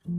Hey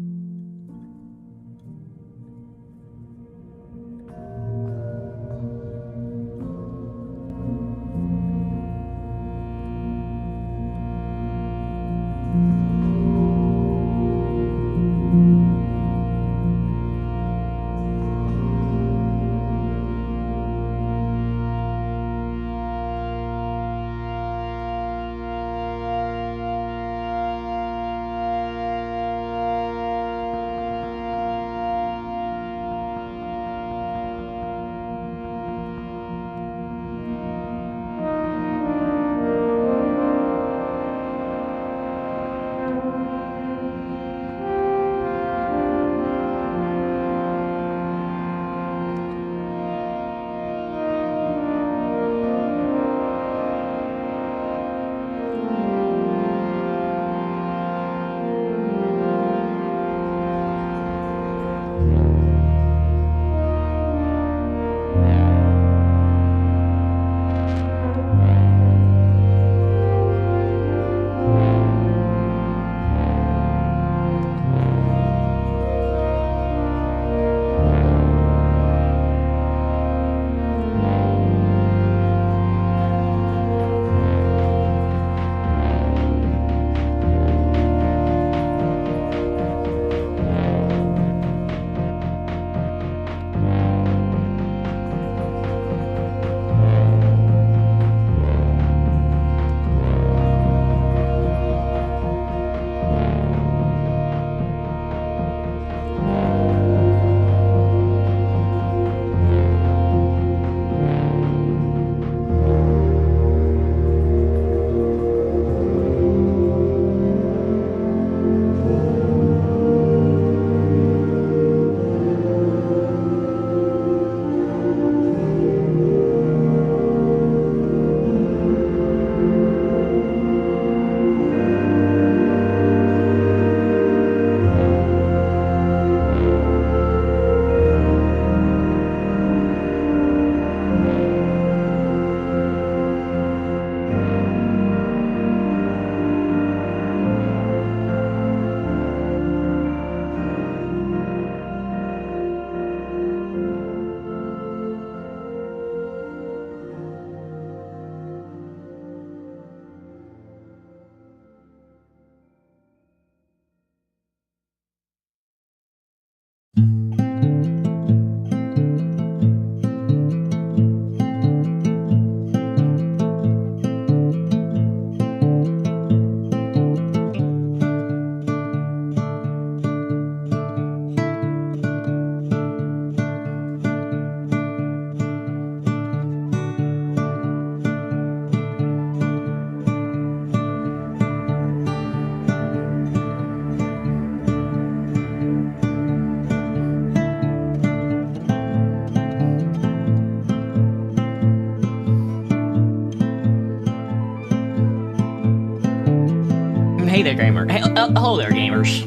there, gamer. Hey, hello there, gamers.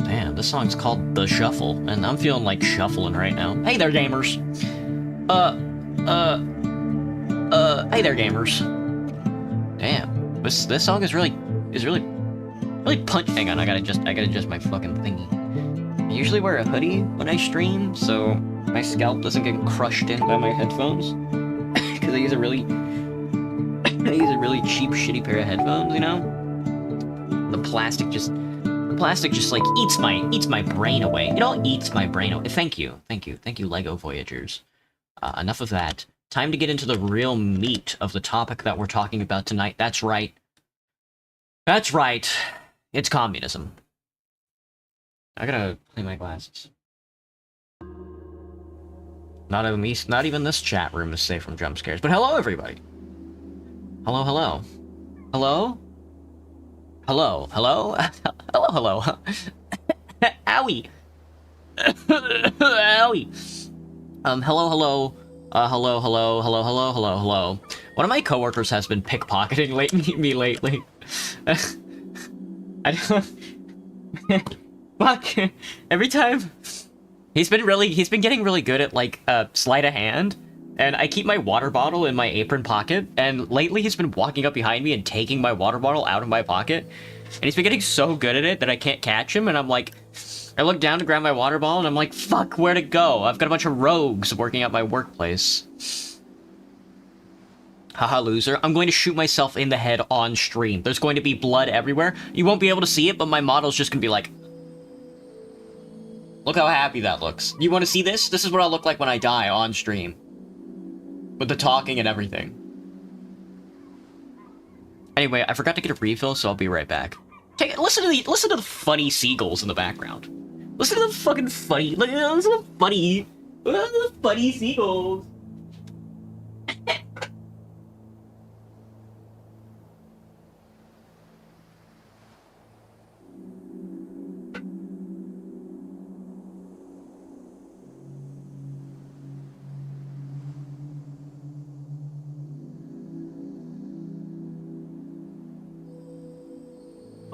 Damn, this song's called The Shuffle, and I'm feeling like shuffling right now. Hey there, gamers. Hey there, gamers. Damn, this song is really punch. Hang on, I gotta adjust my fucking thingy. I usually wear a hoodie when I stream, so my scalp doesn't get crushed in by my headphones. Because I use a really cheap, shitty pair of headphones, you know? The plastic just like eats my brain away. It all eats my brain away. Thank you, Lego Voyagers. Enough of that. Time to get into the real meat of the topic that we're talking about tonight. That's right. It's communism. I gotta clean my glasses. Not even this chat room is safe from jump scares. But hello, everybody. Hello. Hello? Hello. Hello. Owie. Owie. Hello. Hello. One of my coworkers has been pickpocketing me lately. I don't... Fuck. Every time... He's been getting really good at, like, sleight of hand. And I keep my water bottle in my apron pocket, and lately he's been walking up behind me and taking my water bottle out of my pocket. And he's been getting so good at it that I can't catch him, and I'm like... I look down to grab my water bottle, and I'm like, fuck, where'd it go? I've got a bunch of rogues working at my workplace. Haha, loser. I'm going to shoot myself in the head on stream. There's going to be blood everywhere. You won't be able to see it, but my model's just gonna be like... Look how happy that looks. You want to see this? This is what I'll look like when I die on stream. With the talking and everything. Anyway, I forgot to get a refill, so I'll be right back. Listen to the funny seagulls in the background. Listen to the fucking funny... Listen to the funny seagulls.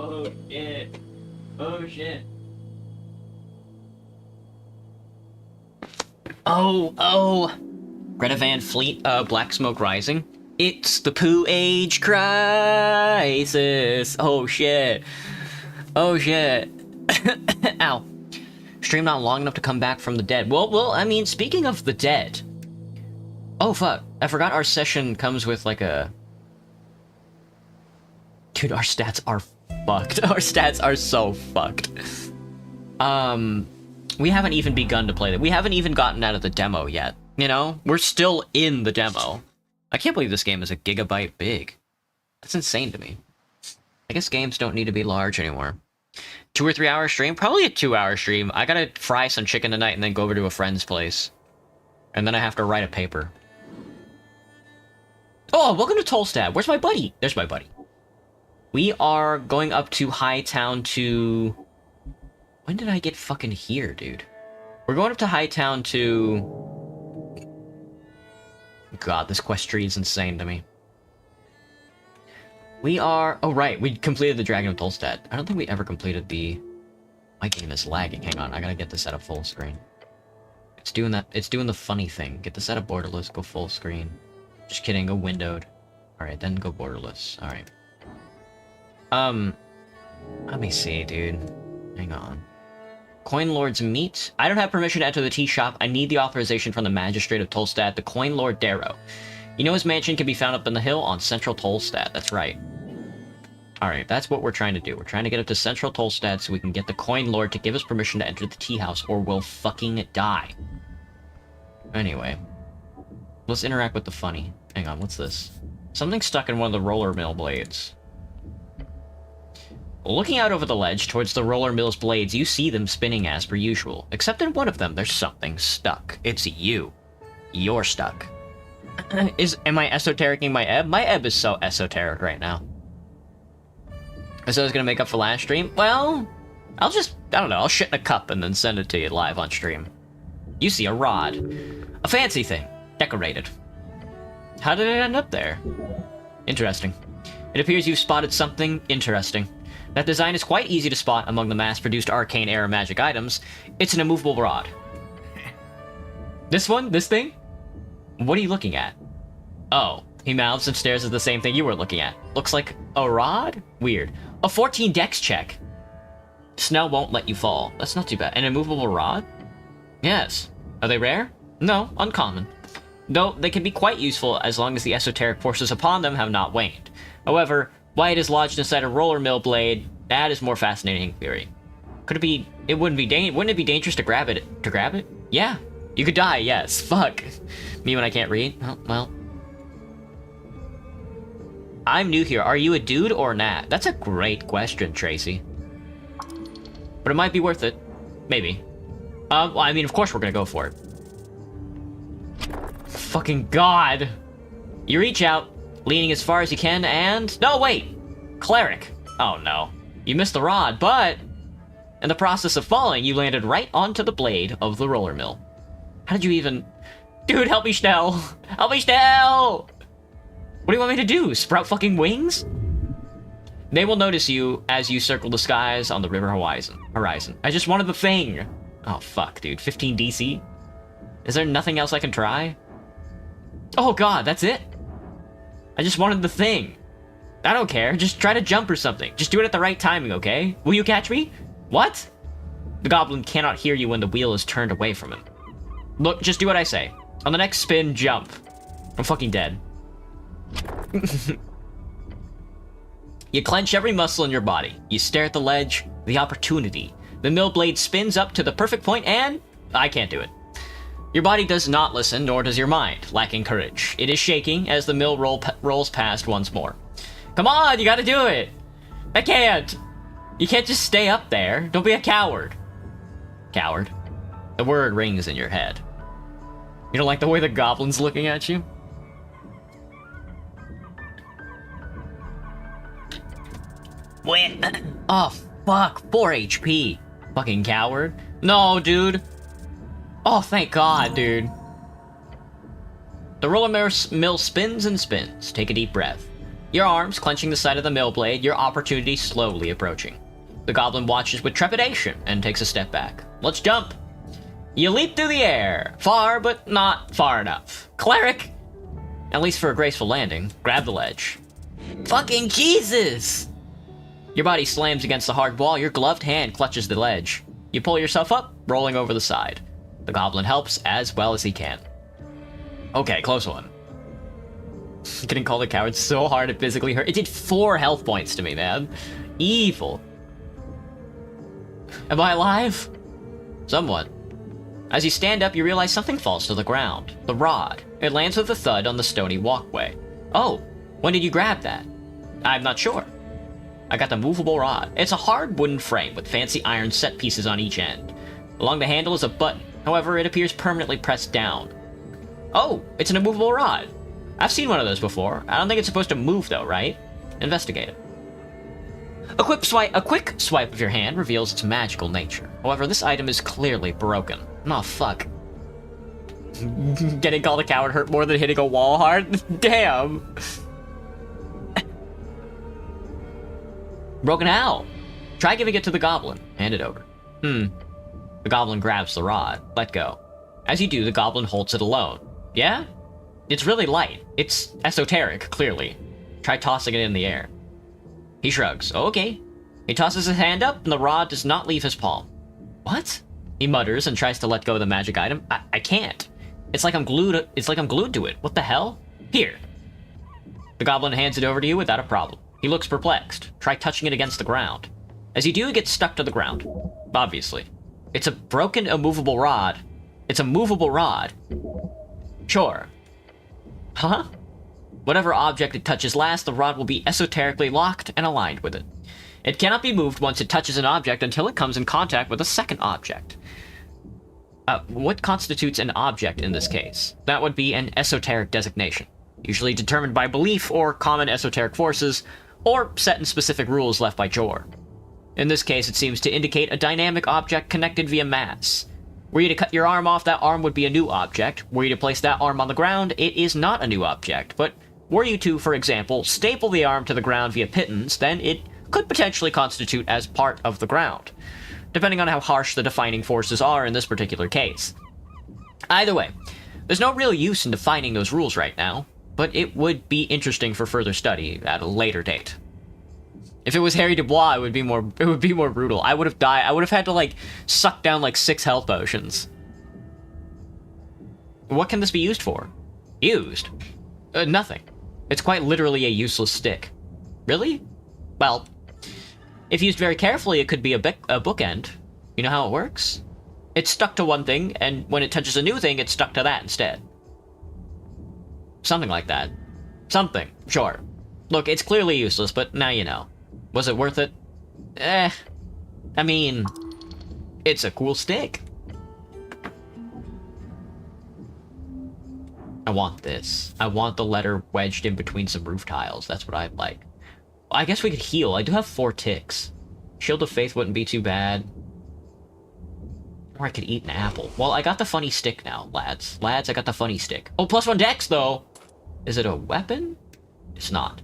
Oh shit. Oh shit. Oh. Greta Van Fleet, Black Smoke Rising. It's the poo age crisis. Oh shit. Oh shit. Ow. Stream not long enough to come back from the dead. Well, I mean, speaking of the dead. Oh fuck. I forgot our session comes with like a... Dude, our stats are fucked. Our stats are so fucked. We haven't even begun to play that. We haven't even gotten out of the demo yet. You know? We're still in the demo. I can't believe this game is a gigabyte big. That's insane to me. I guess games don't need to be large anymore. 2 or 3 hour stream? Probably a 2 hour stream. I gotta fry some chicken tonight and then go over to a friend's place. And then I have to write a paper. Oh, welcome to Tolstad. Where's my buddy? There's my buddy. We are going up to Hightown to... When did I get fucking here, dude? We're going up to Hightown to... God, this quest tree is insane to me. We are... Oh, right. We completed the Dragon of Tolstad. I don't think we ever completed the... My game is lagging. Hang on. I gotta get this at a full screen. It's doing that. It's doing the funny thing. Get this at a borderless. Go full screen. Just kidding. Go windowed. Alright, then go borderless. Alright. Let me see, dude. Hang on. Coin Lord's Meat. I don't have permission to enter the tea shop. I need the authorization from the Magistrate of Tolstad, the Coin Lord Darrow. You know his mansion can be found up in the hill on Central Tolstad. That's right. Alright, that's what we're trying to do. We're trying to get up to Central Tolstad so we can get the Coin Lord to give us permission to enter the tea house, or we'll fucking die. Anyway. Let's interact with the funny. Hang on, what's this? Something stuck in one of the roller mill blades. Looking out over the ledge towards the roller mill's blades, you see them spinning as per usual. Except in one of them, there's something stuck. It's you. You're stuck. Am I esotericing my ebb? My ebb is so esoteric right now. So I was gonna make up for last stream? Well, I don't know, I'll shit in a cup and then send it to you live on stream. You see a rod. A fancy thing. Decorated. How did it end up there? Interesting. It appears you've spotted something interesting. That design is quite easy to spot among the mass-produced arcane-era magic items. It's an immovable rod. This one? This thing? What are you looking at? Oh. He mouths and stares at the same thing you were looking at. Looks like a rod? Weird. A 14 dex check. Snell won't let you fall. That's not too bad. An immovable rod? Yes. Are they rare? No, uncommon. Though they can be quite useful as long as the esoteric forces upon them have not waned. However, why it is lodged inside a roller mill blade, that is more fascinating theory. Could it be... wouldn't it be dangerous to grab it? To grab it? Yeah. You could die, yes. Fuck. Me when I can't read? Oh, well. I'm new here. Are you a dude or not? That's a great question, Tracy. But it might be worth it. Maybe. Well, I mean, of course we're gonna go for it. Fucking God. You reach out, leaning as far as you can, and... No, wait! Cleric. Oh, no. You missed the rod, but... in the process of falling, you landed right onto the blade of the roller mill. How did you even... Dude, help me, Schnell! Help me, Schnell! What do you want me to do? Sprout fucking wings? They will notice you as you circle the skies on the river horizon. I just wanted the thing! Oh, fuck, dude. 15 DC? Is there nothing else I can try? Oh god, that's it? I just wanted the thing. I don't care. Just try to jump or something. Just do it at the right timing, okay? Will you catch me? What? The goblin cannot hear you when the wheel is turned away from him. Look, just do what I say. On the next spin, jump. I'm fucking dead. You clench every muscle in your body. You stare at the ledge, the opportunity. The mill blade spins up to the perfect point and... I can't do it. Your body does not listen, nor does your mind, lacking courage. It is shaking as the mill rolls past once more. Come on, you gotta do it! I can't! You can't just stay up there. Don't be a coward. Coward? The word rings in your head. You don't like the way the goblin's looking at you? Wait. Oh, fuck. 4 HP. Fucking coward. No, dude. Oh, thank God, dude. The roller mill spins and spins. Take a deep breath. Your arms clenching the side of the mill blade, your opportunity slowly approaching. The goblin watches with trepidation and takes a step back. Let's jump. You leap through the air. Far, but not far enough. Cleric! At least for a graceful landing. Grab the ledge. Fucking Jesus! Your body slams against the hard wall, your gloved hand clutches the ledge. You pull yourself up, rolling over the side. The goblin helps as well as he can. Okay, close one. Getting called a coward so hard it physically hurt. It did 4 health points to me, man. Evil. Am I alive? Somewhat. As you stand up, you realize something falls to the ground. The rod. It lands with a thud on the stony walkway. Oh, when did you grab that? I'm not sure. I got the movable rod. It's a hard wooden frame with fancy iron set pieces on each end. Along the handle is a button. However, it appears permanently pressed down. Oh, it's an immovable rod. I've seen one of those before. I don't think it's supposed to move though, right? Investigate it. A quick swipe of your hand reveals its magical nature. However, this item is clearly broken. Oh, fuck. Getting called a coward hurt more than hitting a wall hard? Damn! Broken how? Try giving it to the goblin. Hand it over. The goblin grabs the rod. Let go. As you do, the goblin holds it alone. Yeah? It's really light. It's esoteric, clearly. Try tossing it in the air. He shrugs. Okay. He tosses his hand up, and the rod does not leave his palm. What? He mutters and tries to let go of the magic item. I can't. It's like I'm glued to it. What the hell? Here. The goblin hands it over to you without a problem. He looks perplexed. Try touching it against the ground. As you do, it gets stuck to the ground. Obviously. It's a broken, immovable rod. It's a movable rod. Sure. Huh? Whatever object it touches last, the rod will be esoterically locked and aligned with it. It cannot be moved once it touches an object until it comes in contact with a second object. What constitutes an object in this case? That would be an esoteric designation, usually determined by belief or common esoteric forces, or set in specific rules left by Jor. In this case, it seems to indicate a dynamic object connected via mass. Were you to cut your arm off, that arm would be a new object. Were you to place that arm on the ground, it is not a new object. But were you to, for example, staple the arm to the ground via pittons, then it could potentially constitute as part of the ground, depending on how harsh the defining forces are in this particular case. Either way, there's no real use in defining those rules right now, but it would be interesting for further study at a later date. If it was Harry Dubois, it would be more brutal. I would have died. I would have had to, like, suck down, like, 6 health potions. What can this be used for? Used? Nothing. It's quite literally a useless stick. Really? Well, if used very carefully, it could be a bookend. You know how it works? It's stuck to one thing, and when it touches a new thing, it's stuck to that instead. Something like that. Something, sure. Look, it's clearly useless, but now you know. Was it worth it? I mean, it's a cool stick. I want this. I want the letter wedged in between some roof tiles. That's what I'd like. I guess we could heal. I do have 4 ticks. Shield of Faith wouldn't be too bad. Or I could eat an apple. Well, I got the funny stick now, lads. Lads, I got the funny stick. Oh, +1 dex, though! Is it a weapon? It's not.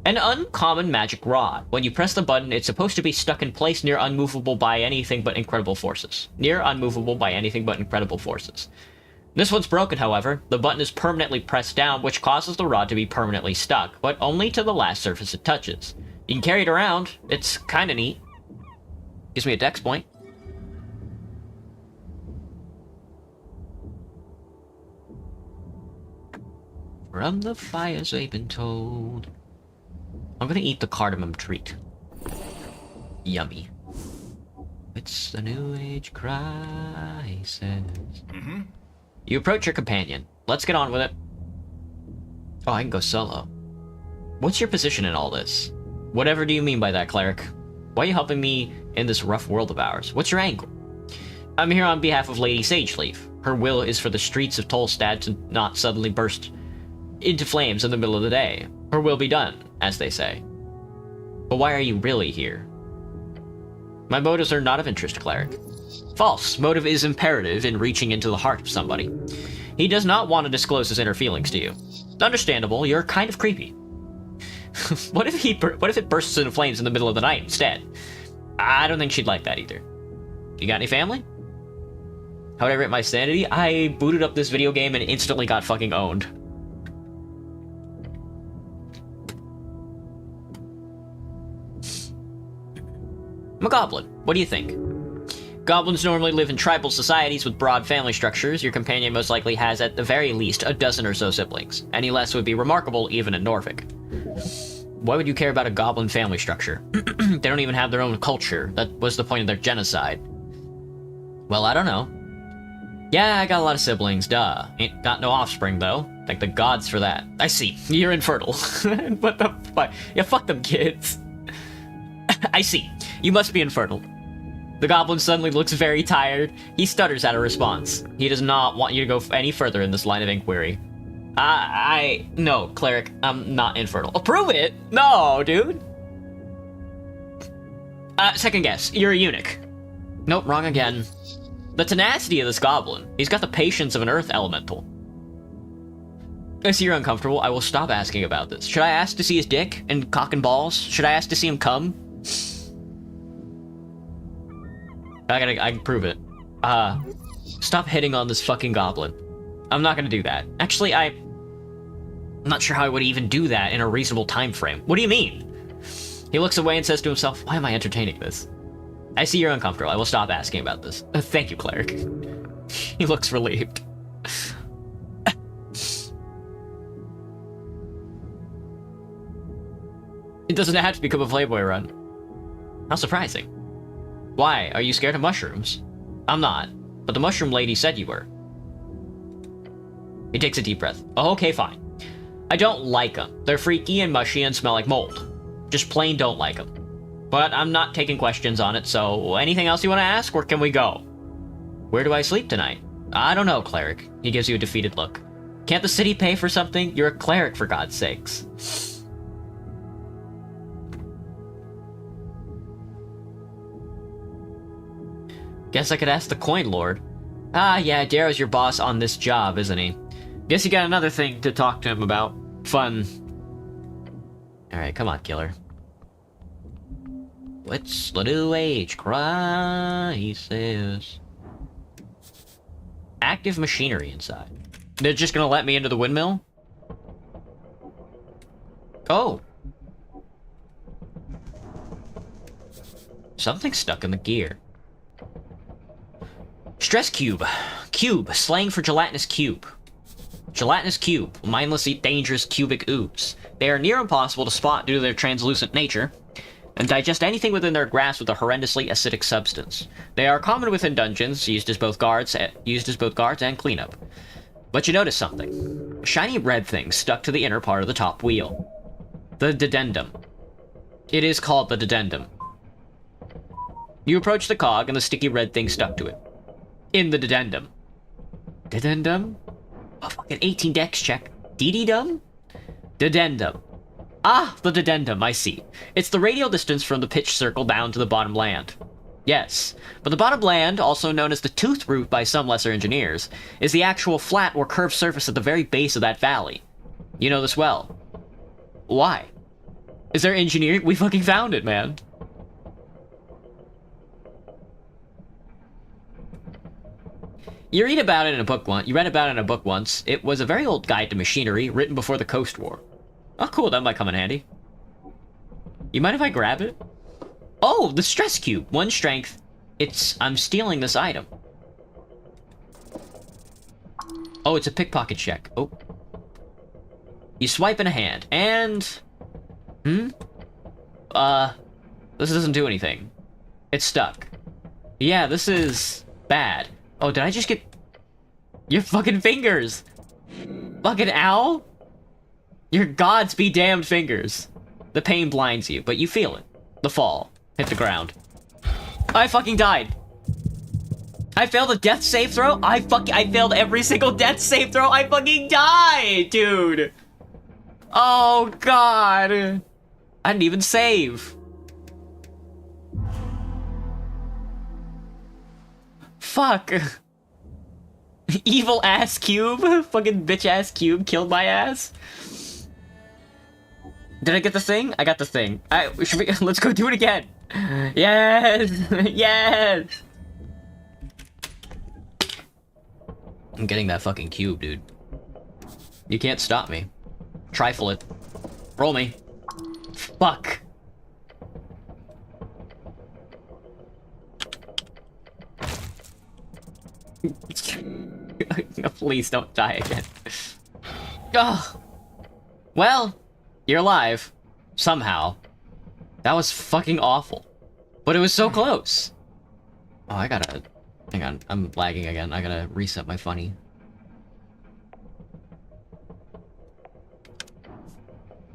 An uncommon magic rod. When you press the button, it's supposed to be stuck in place near unmovable by anything but incredible forces. Near unmovable by anything but incredible forces. This one's broken, however. The button is permanently pressed down, which causes the rod to be permanently stuck, but only to the last surface it touches. You can carry it around. It's kinda neat. Gives me a dex point. From the fires they've been told. I'm gonna eat the cardamom treat. Yummy. It's the new age crisis. Mm-hmm. You approach your companion. Let's get on with it. Oh, I can go solo. What's your position in all this? Whatever do you mean by that, cleric? Why are you helping me in this rough world of ours? What's your angle? I'm here on behalf of Lady Sageleaf. Her will is for the streets of Tolstad to not suddenly burst into flames in the middle of the day. Her will be done, as they say. But why are you really here? My motives are not of interest, cleric. False. Motive is imperative in reaching into the heart of somebody. He does not want to disclose his inner feelings to you. Understandable, you're kind of creepy. What if it bursts into flames in the middle of the night instead? I don't think she'd like that either. You got any family? How would I rate my sanity? I booted up this video game and instantly got fucking owned. I'm a goblin. What do you think? Goblins normally live in tribal societies with broad family structures. Your companion most likely has, at the very least, a dozen or so siblings. Any less would be remarkable, even in Norfolk. Why would you care about a goblin family structure? They don't even have their own culture. That was the point of their genocide. Well, I don't know. Yeah, I got a lot of siblings, duh. Ain't got no offspring, though. Thank the gods for that. I see. You're infertile. What the fuck? Yeah, fuck them kids. I see. You must be infertile. The goblin suddenly looks very tired. He stutters at a response. He does not want you to go any further in this line of inquiry. No, cleric, I'm not infertile. Oh, prove it! No, dude! Second guess. You're a eunuch. Nope, wrong again. The tenacity of this goblin. He's got the patience of an earth elemental. I see you're uncomfortable. I will stop asking about this. Should I ask to see his dick and cock and balls? Should I ask to see him come? I can prove it. Stop hitting on this fucking goblin. I'm not gonna do that. Actually, I'm not sure how I would even do that in a reasonable time frame. What do you mean? He looks away and says to himself, why am I entertaining this? I see you're uncomfortable. I will stop asking about this. Thank you, cleric. He looks relieved. It doesn't have to become a Playboy run. How surprising. Why? Are you scared of mushrooms? I'm not, but the mushroom lady said you were. He takes a deep breath. Oh, okay, fine. I don't like them. They're freaky and mushy and smell like mold. Just plain don't like them. But I'm not taking questions on it, so anything else you want to ask, or can we go? Where do I sleep tonight? I don't know, cleric. He gives you a defeated look. Can't the city pay for something? You're a cleric, for God's sakes. Guess I could ask the coin lord. Ah, yeah, Darrow's your boss on this job, isn't he? Guess you got another thing to talk to him about. Fun. Alright, come on, killer. What's the new age crisis? Active machinery inside. They're just gonna let me into the windmill? Oh. Something's stuck in the gear. Stress cube. Cube, slang for gelatinous cube. Gelatinous cube, mindlessly dangerous cubic ooze. They are near impossible to spot due to their translucent nature, and digest anything within their grasp with a horrendously acidic substance. They are common within dungeons, used as both guards and cleanup. But you notice something. A shiny red thing stuck to the inner part of the top wheel. The dedendum. It is called the dedendum. You approach the cog and the sticky red thing stuck to it. In the dedendum. Dedendum? A fucking 18 dex check. Dedendum? Dedendum. Ah, the dedendum, I see. It's the radial distance from the pitch circle down to the bottom land. Yes, but the bottom land, also known as the tooth root by some lesser engineers, is the actual flat or curved surface at the very base of that valley. You know this well. Why? Is there engineering? We fucking found it, man. You read about it in a book once. You read about it in a book once. It was a very old guide to machinery written before the Coast War. Oh, cool. That might come in handy. You mind if I grab it? Oh, the stress cube. 1 strength. I'm stealing this item. Oh, it's a pickpocket check. Oh. You swipe in a hand, and... this doesn't do anything. It's stuck. Yeah, this is... bad. Oh, did I just get... your fucking fingers? Fucking owl? Your gods be damned fingers. The pain blinds you, but you feel it. The fall. Hit the ground. I fucking died. I failed a death save throw? I failed every single death save throw. I fucking died, dude. Oh, God. I didn't even save. Fuck. Evil ass cube. Fucking bitch ass cube killed my ass. Did I get the thing? I got the thing. Let's go do it again. Yes. Yes. I'm getting that fucking cube, dude. You can't stop me. Trifle it. Roll me. Fuck. Please don't die again. Oh. Well, you're alive. Somehow. That was fucking awful. But it was so close. Oh, I gotta... hang on, I'm lagging again. I gotta reset my funny.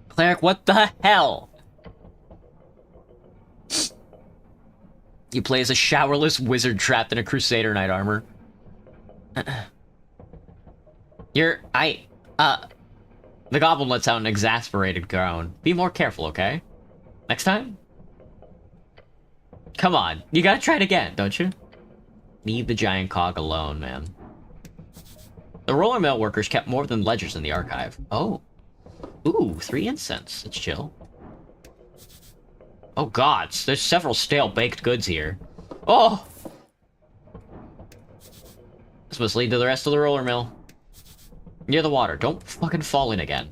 Cleric, what the hell? You play as a showerless wizard trapped in a Crusader knight armor. The goblin lets out an exasperated groan. Be more careful, okay? Next time? Come on, you gotta try it again, don't you? Leave the giant cog alone, man. The roller mill workers kept more than ledgers in the archive. Oh. Ooh, 3 incense. That's chill. Oh god, there's several stale baked goods here. Oh! This must lead to the rest of the roller mill. Near the water. Don't fucking fall in again.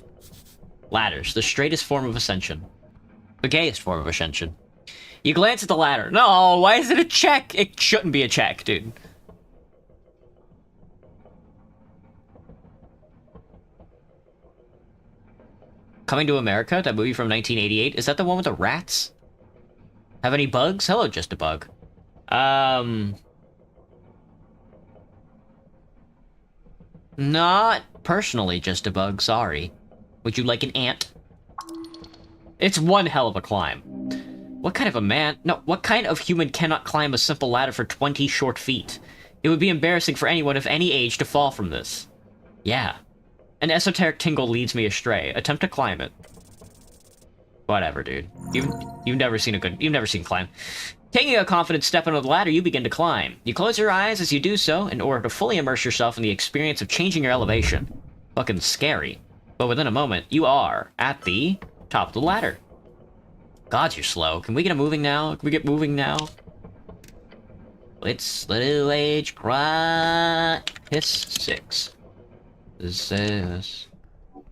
Ladders, the straightest form of ascension. The gayest form of ascension. You glance at the ladder. No, why is it a check? It shouldn't be a check, dude. Coming to America, that movie from 1988. Is that the one with the rats? Have any bugs? Hello, just a bug. Not personally just a bug, sorry. Would you like an ant? It's one hell of a climb. What kind of a man... No, what kind of human cannot climb a simple ladder for 20 short feet? It would be embarrassing for anyone of any age to fall from this. Yeah. An esoteric tingle leads me astray. Attempt to climb it. Whatever, dude. You've never seen climb. Taking a confident step onto the ladder, you begin to climb. You close your eyes as you do so in order to fully immerse yourself in the experience of changing your elevation. Fucking scary. But within a moment, you are at the top of the ladder. God, you're slow. Can we get moving now? Can we get moving now? It's little age cry. Hiss 6.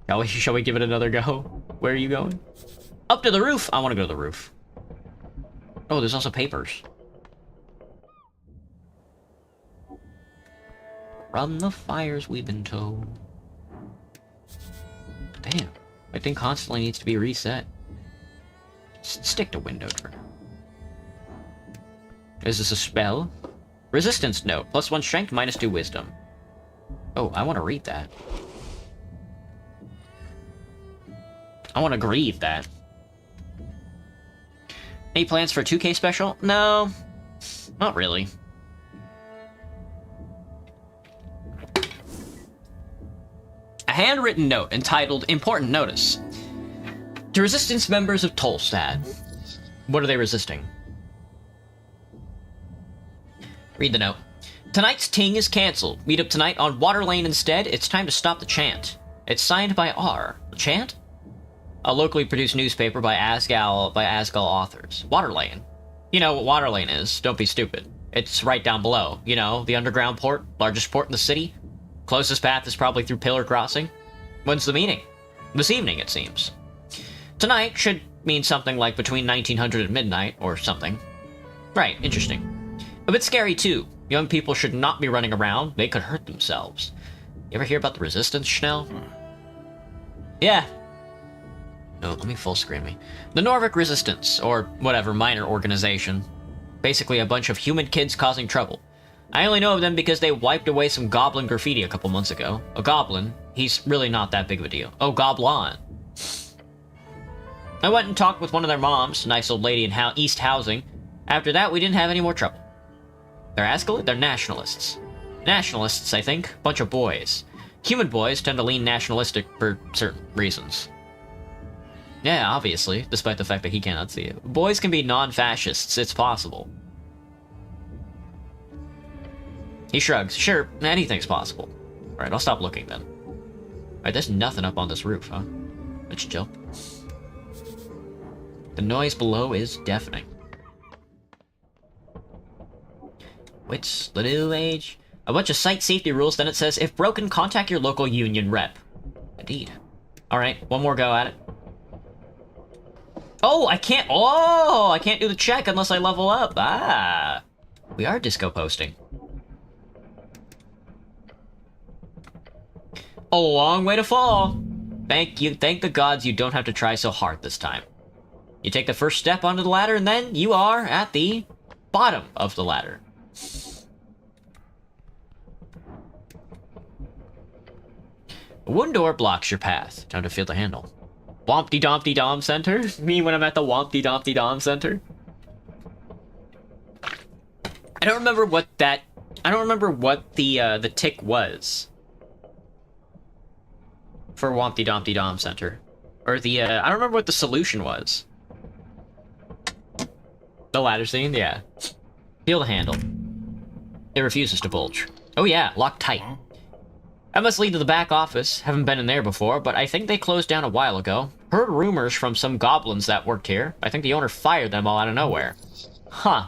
Shall we give it another go? Where are you going? Up to the roof! I want to go to the roof. Oh, there's also papers. Run the fires we've been told. Damn. My thing constantly needs to be reset. Stick to window trigger. Is this a spell? Resistance note. +1 strength, -2 wisdom. Oh, I want to read that. I want to grieve that. Any plans for a 2K special? No, not really. A handwritten note entitled Important Notice. To Resistance members of Tolstad. What are they resisting? Read the note. Tonight's ting is cancelled. Meet up tonight on Water Lane instead. It's time to stop the chant. It's signed by R. The chant? A locally produced newspaper by Asgal authors. Water Lane. You know what Water Lane is. Don't be stupid. It's right down below. You know, the underground port, largest port in the city. Closest path is probably through Pillar Crossing. When's the meeting? This evening, it seems. Tonight should mean something like between 1900 and midnight, or something. Right, interesting. A bit scary, too. Young people should not be running around. They could hurt themselves. You ever hear about the Resistance, Schnell? Yeah. No, let me full screen me. The Norvik Resistance, or whatever minor organization. Basically a bunch of human kids causing trouble. I only know of them because they wiped away some goblin graffiti a couple months ago. A goblin? He's really not that big of a deal. Oh, goblin. I went and talked with one of their moms, nice old lady in East Housing. After that, we didn't have any more trouble. They're nationalists. Nationalists, I think. Bunch of boys. Human boys tend to lean nationalistic for certain reasons. Yeah, obviously, despite the fact that he cannot see it. Boys can be non-fascists, it's possible. He shrugs. Sure, anything's possible. Alright, I'll stop looking then. Alright, there's nothing up on this roof, huh? Let's jump. The noise below is deafening. What's the new age? A bunch of site safety rules, then it says, if broken, contact your local union rep. Indeed. Alright, one more go at it. Oh, I can't do the check unless I level up. Ah. We are disco posting. A long way to fall. Thank the gods you don't have to try so hard this time. You take the first step onto the ladder and then you are at the bottom of the ladder. A wooden door blocks your path. Time to feel the handle. Wompty Dompty Dom Center? Me when I'm at the Wompty Dompty Dom Center? I don't remember what the tick was. For Wompty Dompty Dom Center. Or I don't remember what the solution was. The ladder scene? Yeah. Feel the handle. It refuses to bulge. Oh yeah, locked tight. That must lead to the back office. Haven't been in there before, but I think they closed down a while ago. Heard rumors from some goblins that worked here. I think the owner fired them all out of nowhere. Huh.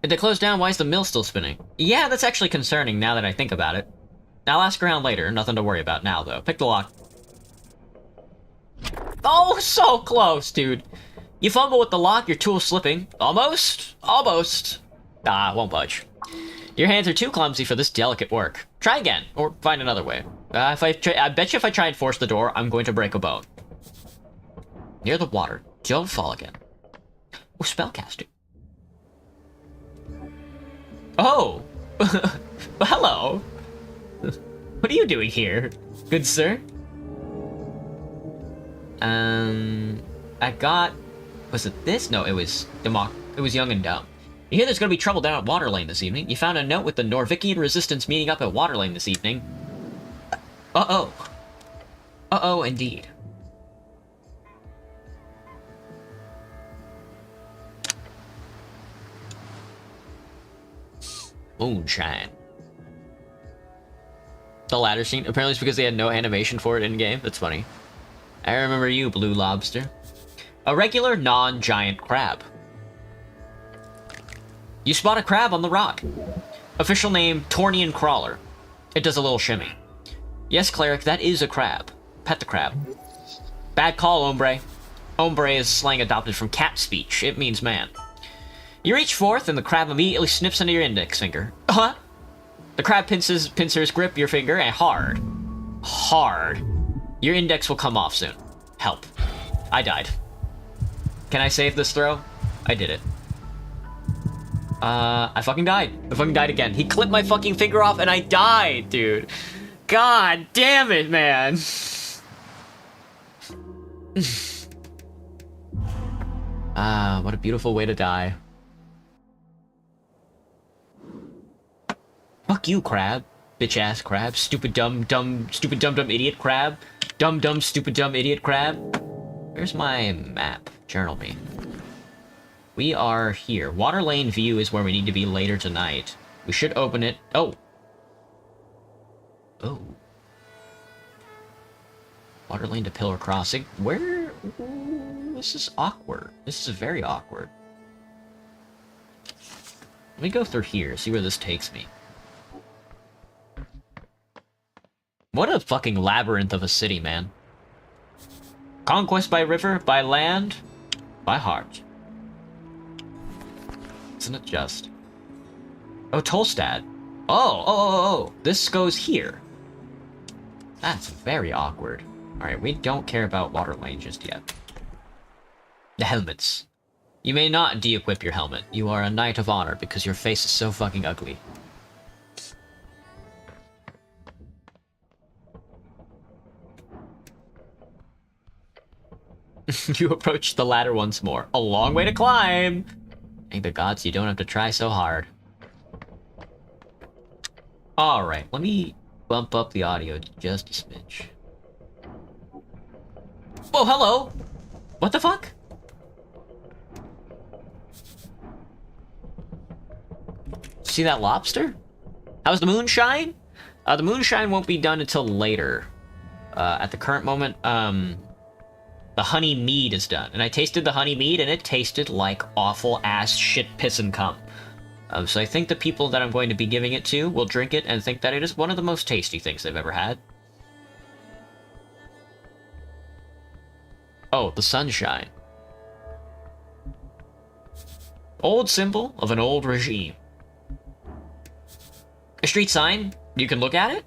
If they closed down, why is the mill still spinning? Yeah, that's actually concerning now that I think about it. I'll ask around later. Nothing to worry about now, though. Pick the lock. Oh, so close, dude. You fumble with the lock, your tool's slipping. Almost. Almost. Ah, won't budge. Your hands are too clumsy for this delicate work. Try again, or find another way. I bet you if I try and force the door, I'm going to break a bone. Near the water. Don't fall again. Oh, spellcasting. Oh! Well, hello! What are you doing here, good sir? I got... Was it this? No, it was Young and Dumb. You hear there's gonna be trouble down at Waterlane this evening? You found a note with the Norvikian Resistance meeting up at Waterlane this evening. Uh-oh. Uh-oh, indeed. Moonshine. The ladder scene? Apparently it's because they had no animation for it in-game. That's funny. I remember you, Blue Lobster. A regular, non-giant crab. You spot a crab on the rock. Official name, Tornian Crawler. It does a little shimmy. Yes, Cleric, that is a crab. Pet the crab. Bad call, hombre. Hombre is slang adopted from cat speech. It means man. You reach forth, and the crab immediately snips into your index finger. Huh? The crab pincers grip your finger, and hard. Hard. Your index will come off soon. Help. I died. Can I save this throw? I did it. I fucking died. I fucking died again. He clipped my fucking finger off and I died, dude. God damn it, man. What a beautiful way to die. Fuck you, crab. Bitch-ass crab. Stupid, dumb, idiot crab. Dumb, stupid, dumb, idiot crab. Where's my map? Journal me. We are here. Waterlane View is where we need to be later tonight. We should open it. Oh. Oh. Waterlane to Pillar Crossing. Where? this is awkward. This is very awkward. Let me go through here, see where this takes me. What a fucking labyrinth of a city, man. Conquest by river, by land, by heart. Isn't it just? Oh, Tolstad. Oh. This goes here. That's very awkward. Alright, we don't care about water lane just yet. The helmets. You may not de-equip your helmet. You are a knight of honor because your face is so fucking ugly. You approach the ladder once more. A long way to climb! Thank the gods you don't have to try so hard. Alright, let me bump up the audio just a smidge. Oh, hello! What the fuck? See that lobster? How's the moonshine? The moonshine won't be done until later. At the current moment, the honey mead is done. And I tasted the honey mead, and it tasted like awful ass shit, piss, and cum. So I think the people that I'm going to be giving it to will drink it and think that it is one of the most tasty things they've ever had. Oh, the sunshine. Old symbol of an old regime. A street sign, you can look at it.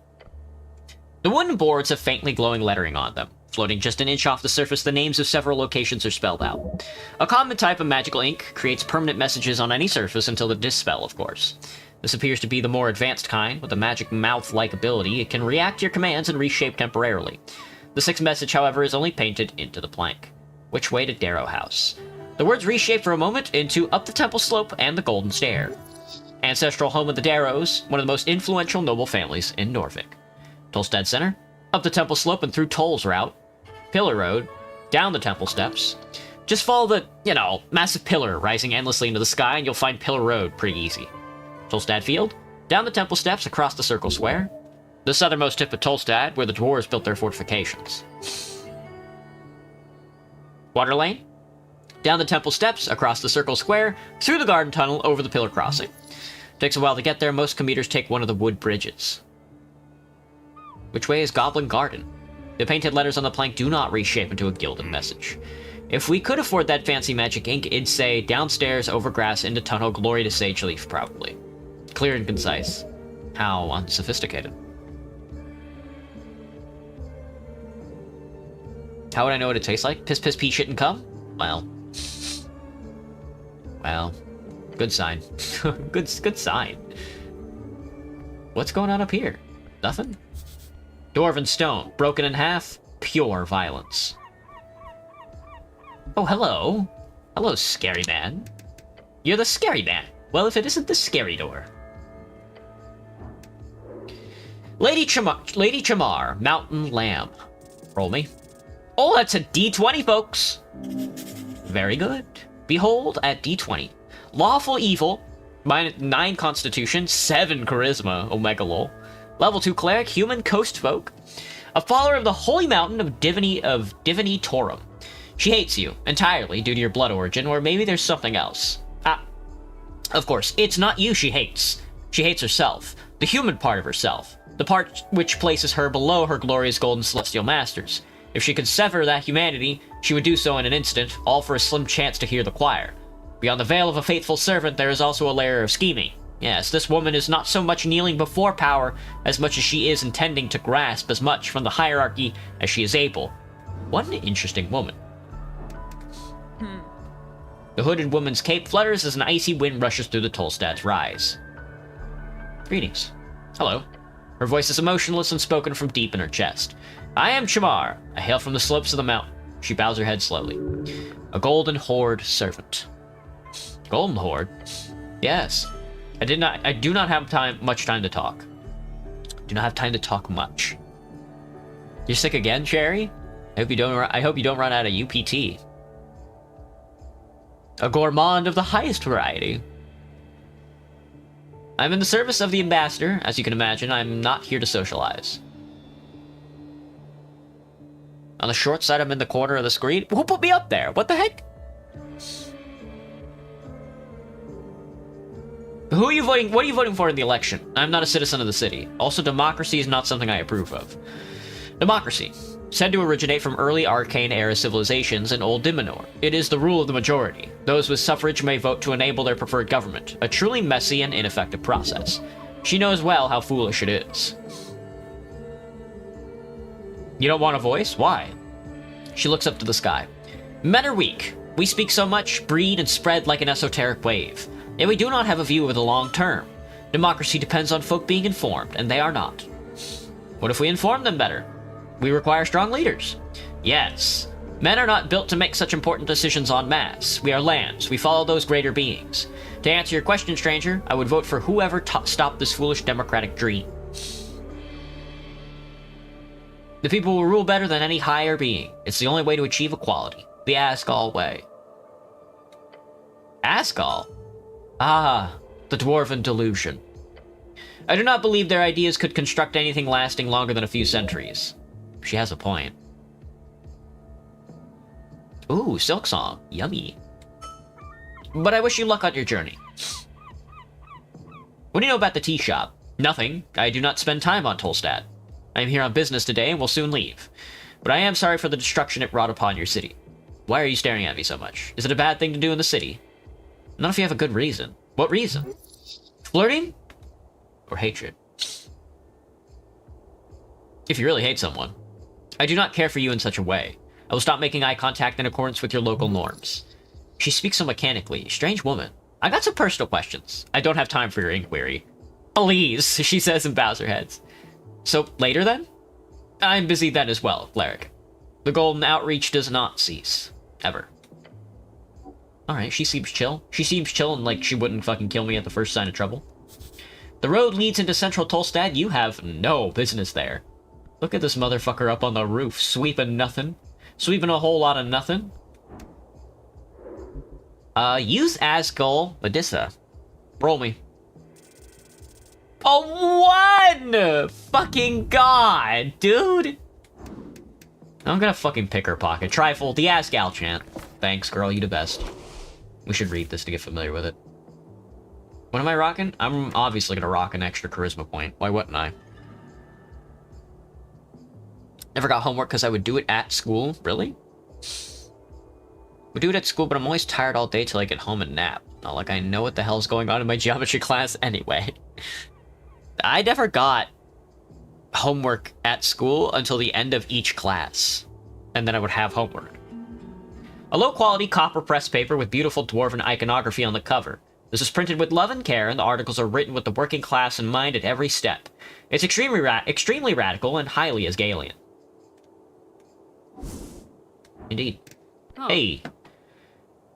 The wooden boards have faintly glowing lettering on them. Floating just an inch off the surface, the names of several locations are spelled out. A common type of magical ink creates permanent messages on any surface until the dispel, of course. This appears to be the more advanced kind. With a magic mouth-like ability, it can react to your commands and reshape temporarily. The sixth message, however, is only painted into the plank. Which way to Darrow House? The words reshape for a moment into Up the Temple Slope and the Golden Stair. Ancestral home of the Darrows, one of the most influential noble families in Norfolk. Tolstad Center, up the Temple Slope and through Toll's route. Pillar Road, down the temple steps. Just follow the, massive pillar rising endlessly into the sky and you'll find Pillar Road pretty easy. Tolstad Field, down the temple steps across the circle square. The southernmost tip of Tolstad, where the dwarves built their fortifications. Water Lane, down the temple steps, across the circle square, through the garden tunnel, over the pillar crossing. Takes a while to get there, most commuters take one of the wood bridges. Which way is Goblin Garden? The painted letters on the plank do not reshape into a gilded message. If we could afford that fancy magic ink, it'd say, downstairs, over grass, into tunnel, glory to Sage Leaf, probably. Clear and concise. How unsophisticated. How would I know what it tastes like? Piss, piss, pee, shit, and cum? Well, good sign. good sign. What's going on up here? Nothing? Dwarven stone, broken in half, pure violence. Oh, hello. Hello, scary man. You're the scary man. Well, if it isn't the scary door. Lady Chamar, Mountain Lamb. Roll me. Oh, that's a D20, folks. Very good. Behold at D20. Lawful evil, -9 constitution, 7 charisma, omega lol. Level 2 cleric, human coast folk. A follower of the holy mountain of Diviny Torum. She hates you, entirely, due to your blood origin, or maybe there's something else. Of course, it's not you she hates. She hates herself. The human part of herself. The part which places her below her glorious golden celestial masters. If she could sever that humanity, she would do so in an instant, all for a slim chance to hear the choir. Beyond the veil of a faithful servant, there is also a layer of scheming. Yes, this woman is not so much kneeling before power as much as she is intending to grasp as much from the hierarchy as she is able. What an interesting woman. The hooded woman's cape flutters as an icy wind rushes through the Tolstad's rise. Greetings. Hello. Her voice is emotionless and spoken from deep in her chest. I am Chamar. I hail from the slopes of the mountain. She bows her head slowly. A golden horde servant. Golden horde? Yes. I do not have much time to talk. Do not have time to talk much. You're sick again, Cherry? I hope you don't run out of UPT. A gourmand of the highest variety. I'm in the service of the ambassador. As you can imagine, I'm not here to socialize. On the short side, I'm in the corner of the screen. Who put me up there? What the heck? Who are you voting? What are you voting for in the election? I'm not a citizen of the city. Also, democracy is not something I approve of. Democracy. Said to originate from early Arcane-era civilizations in Old Dimenor. It is the rule of the majority. Those with suffrage may vote to enable their preferred government. A truly messy and ineffective process. She knows well how foolish it is. You don't want a voice? Why? She looks up to the sky. Men are weak. We speak so much, breed, and spread like an esoteric wave. Yet we do not have a view of the long term. Democracy depends on folk being informed, and they are not. What if we inform them better? We require strong leaders. Yes. Men are not built to make such important decisions en masse. We are lambs. We follow those greater beings. To answer your question, stranger, I would vote for whoever stopped this foolish democratic dream. The people will rule better than any higher being. It's the only way to achieve equality. The Asgal way. Asgal? Ah, the Dwarven delusion. I do not believe their ideas could construct anything lasting longer than a few centuries. She has a point. Ooh, Silk Song. Yummy. But I wish you luck on your journey. What do you know about the tea shop? Nothing. I do not spend time on Tolstad. I am here on business today and will soon leave. But I am sorry for the destruction it wrought upon your city. Why are you staring at me so much? Is it a bad thing to do in the city? Not if you have a good reason. What reason? Flirting? Or hatred? If you really hate someone. I do not care for you in such a way. I will stop making eye contact in accordance with your local norms. She speaks so mechanically. Strange woman. I got some personal questions. I don't have time for your inquiry. Please, she says and bows her head. So, later then? I'm busy then as well, cleric. The golden outreach does not cease. Ever. Alright, she seems chill. She seems chill and like she wouldn't fucking kill me at the first sign of trouble. The road leads into central Tolstad. You have no business there. Look at this motherfucker up on the roof, sweeping nothing. Sweeping a whole lot of nothing. Use Asgol Medusa. Roll me. Oh, one! Fucking god, dude! I'm gonna fucking pick her pocket. Trifle, the Asgal chant. Thanks, girl, you the best. We should read this to get familiar with it. What am I rocking? I'm obviously gonna rock an extra charisma point. Why wouldn't I? Never got homework because I would do it at school. Really? Would do it at school, but I'm always tired all day till I get home and nap. Not like I know what the hell's going on in my geometry class anyway. I never got homework at school until the end of each class. And then I would have homework. A low-quality copper press paper with beautiful dwarven iconography on the cover. This is printed with love and care, and the articles are written with the working class in mind at every step. It's extremely radical and highly Asgalian. Indeed. Oh. Hey.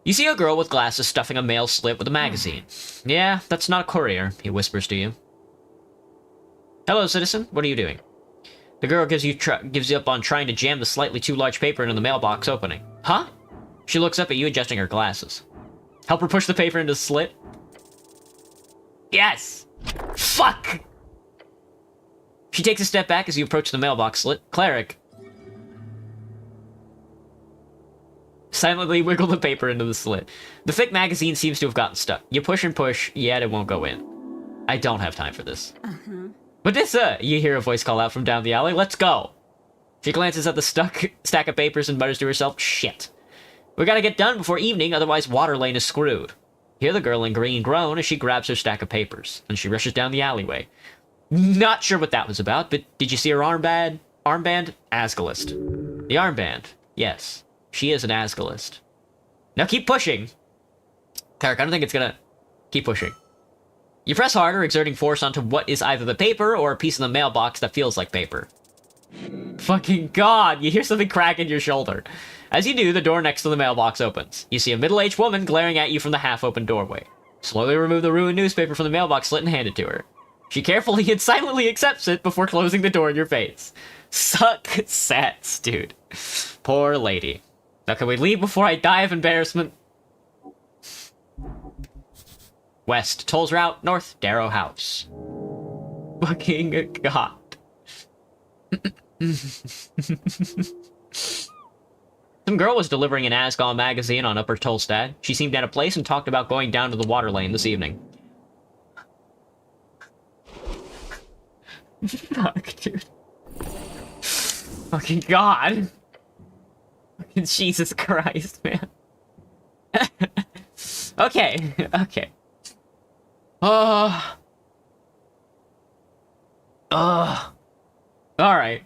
You see a girl with glasses stuffing a mail slip with a magazine. Yeah, that's not a courier, he whispers to you. Hello, citizen. What are you doing? The girl gives you up on trying to jam the slightly too large paper into the mailbox opening. Huh? She looks up at you, adjusting her glasses. Help her push the paper into the slit? Yes! Fuck! She takes a step back as you approach the mailbox slit. Cleric. Silently wiggle the paper into the slit. The thick magazine seems to have gotten stuck. You push and push, yet it won't go in. I don't have time for this. Medusa! You hear a voice call out from down the alley. Let's go! She glances at the stack of papers and mutters to herself, shit. We gotta get done before evening, otherwise Waterlane is screwed. You hear the girl in green groan as she grabs her stack of papers, and she rushes down the alleyway. Not sure what that was about, but did you see her armband? Armband? Asgalist. The armband. Yes. She is an Asgalist. Now keep pushing! Tarek, I don't think it's gonna... Keep pushing. You press harder, exerting force onto what is either the paper or a piece of the mailbox that feels like paper. Fucking god! You hear something crack in your shoulder. As you do, the door next to the mailbox opens. You see a middle-aged woman glaring at you from the half-open doorway. Slowly remove the ruined newspaper from the mailbox slit and hand it to her. She carefully and silently accepts it before closing the door in your face. Suck sets, dude. Poor lady. Now can we leave before I die of embarrassment? West, Tolls Route, North, Darrow House. Fucking god. Some girl was delivering an Asgall magazine on Upper Tolstad. She seemed out of place and talked about going down to the water lane this evening. Fuck, dude. Fucking God. Fucking Jesus Christ, man. Okay, okay. Alright.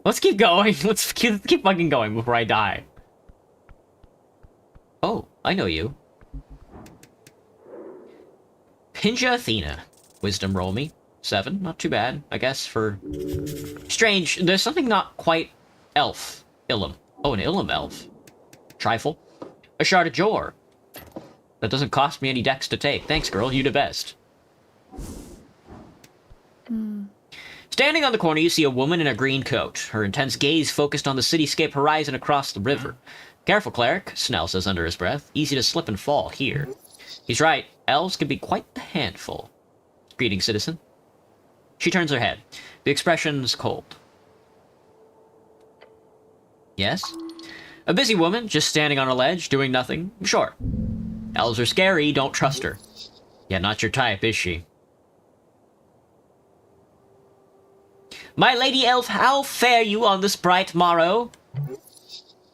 Let's keep going. Let's keep fucking going before I die. Oh, I know you. Pinja Athena. Wisdom roll me. 7. Not too bad, I guess, for... Strange. There's something not quite elf. Ilum. Oh, an Ilum elf. Trifle. A shard of Jor. That doesn't cost me any dex to take. Thanks, girl. You the best. Standing on the corner, you see a woman in a green coat. Her intense gaze focused on the cityscape horizon across the river. Careful, cleric, Snell says under his breath. Easy to slip and fall here. He's right. Elves can be quite the handful. Greetings, citizen. She turns her head. The expression's cold. Yes? A busy woman, just standing on a ledge, doing nothing? Sure. Elves are scary, don't trust her. Yeah, not your type, is she? My lady elf, how fare you on this bright morrow?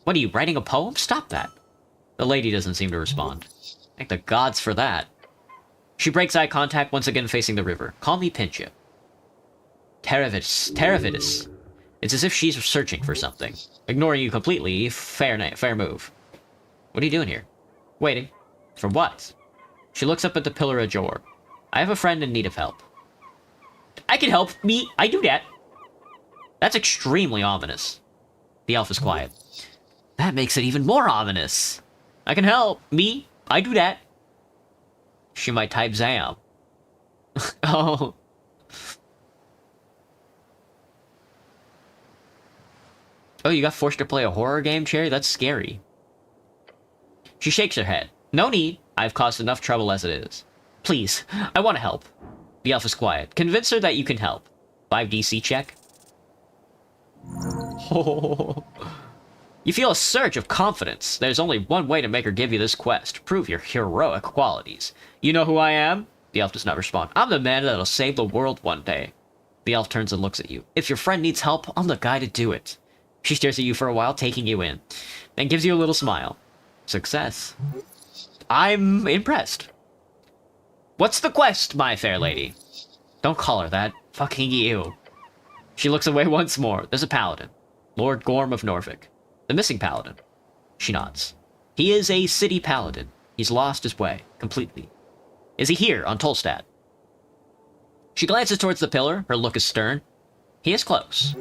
What are you, writing a poem? Stop that. The lady doesn't seem to respond. Thank the gods for that. She breaks eye contact, once again facing the river. Call me Pincha. Teravidus. It's as if she's searching for something. Ignoring you completely, fair move. What are you doing here? Waiting. For what? She looks up at the pillar of Jor. I have a friend in need of help. I can help me. I do that. That's extremely ominous. The elf is quiet. That makes it even more ominous. I can help. Me. I do that. She might type Zam. Oh. Oh, you got forced to play a horror game, Cherry? That's scary. She shakes her head. No need. I've caused enough trouble as it is. Please, I want to help. The elf is quiet. Convince her that you can help. 5 DC check. Oh. You feel a surge of confidence. There's only one way to make her give you this quest. Prove your heroic qualities. You know who I am? The elf does not respond. I'm the man that'll save the world one day. The elf turns and looks at you. If your friend needs help, I'm the guy to do it. She stares at you for a while, taking you in, then gives you a little smile. Success. I'm impressed. What's the quest, my fair lady? Don't call her that. Fucking you. She looks away once more. There's a paladin. Lord Gorm of Norfolk. The missing paladin. She nods. He is a city paladin. He's lost his way, completely. Is he here, on Tolstad? She glances towards the pillar. Her look is stern. He is close.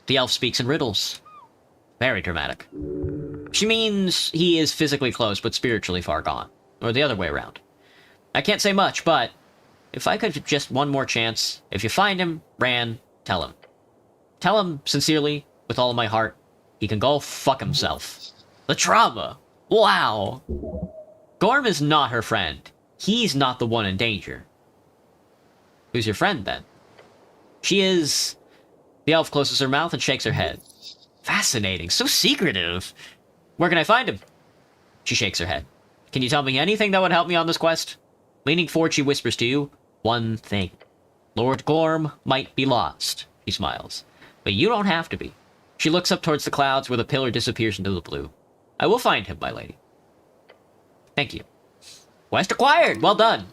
The elf speaks in riddles. Very dramatic. She means he is physically close, but spiritually far gone. Or the other way around. I can't say much, but if I could just one more chance, if you find him, Ran, tell him. Tell him sincerely, with all of my heart, he can go fuck himself. The trauma! Wow! Gorm is not her friend. He's not the one in danger. Who's your friend, then? She is... The elf closes her mouth and shakes her head. Fascinating. So secretive. Where can I find him? She shakes her head. Can you tell me anything that would help me on this quest? Leaning forward, she whispers to you, one thing. Lord Gorm might be lost, he smiles. But you don't have to be. She looks up towards the clouds where the pillar disappears into the blue. I will find him, my lady. Thank you. Quest acquired! Well done.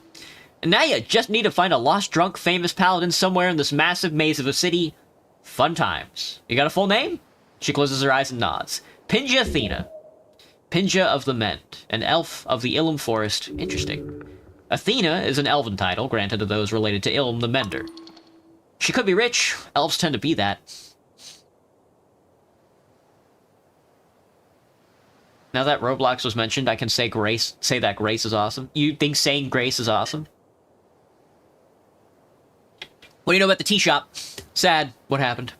And now you just need to find a lost, drunk, famous paladin somewhere in this massive maze of a city. Fun times. You got a full name? She closes her eyes and nods. Pinja Athena. Pinja of the Mend, an elf of the Ilum Forest. Interesting. Athena is an elven title granted to those related to Ilum the Mender. She could be rich. Elves tend to be that. Now that Roblox was mentioned, I can say that grace is awesome. You think saying grace is awesome? What do you know about the tea shop? Sad. What happened?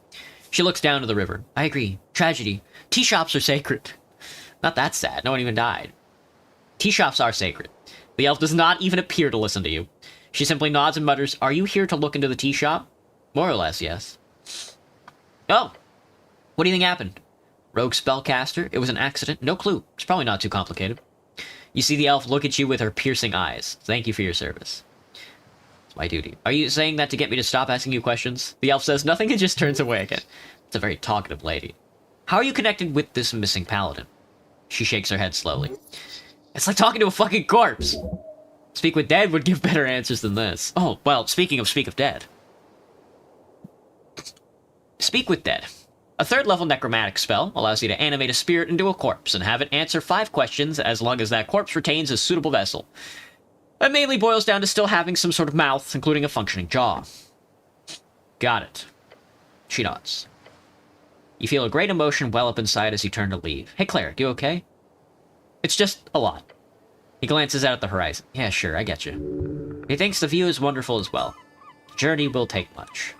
She looks down to the river. I agree. Tragedy. Tea shops are sacred. Not that sad. No one even died. Tea shops are sacred. The elf does not even appear to listen to you. She simply nods and mutters, Are you here to look into the tea shop? More or less, yes. Oh. What do you think happened? Rogue spellcaster. It was an accident. No clue. It's probably not too complicated. You see the elf look at you with her piercing eyes. Thank you for your service. It's my duty. Are you saying that to get me to stop asking you questions? The elf says nothing and just turns away again. It's a very talkative lady. How are you connected with this missing paladin? She shakes her head slowly. It's like talking to a fucking corpse. Speak with Dead would give better answers than this. Oh, well, speak of Dead. Speak with Dead. A third-level necromantic spell allows you to animate a spirit into a corpse and have it answer 5 questions as long as that corpse retains a suitable vessel. It mainly boils down to still having some sort of mouth, including a functioning jaw. Got it. She nods. You feel a great emotion well up inside as you turn to leave. Hey, Cleric, you okay? It's just a lot. He glances out at the horizon. Yeah, sure, I get you. He thinks the view is wonderful as well. The journey will take much.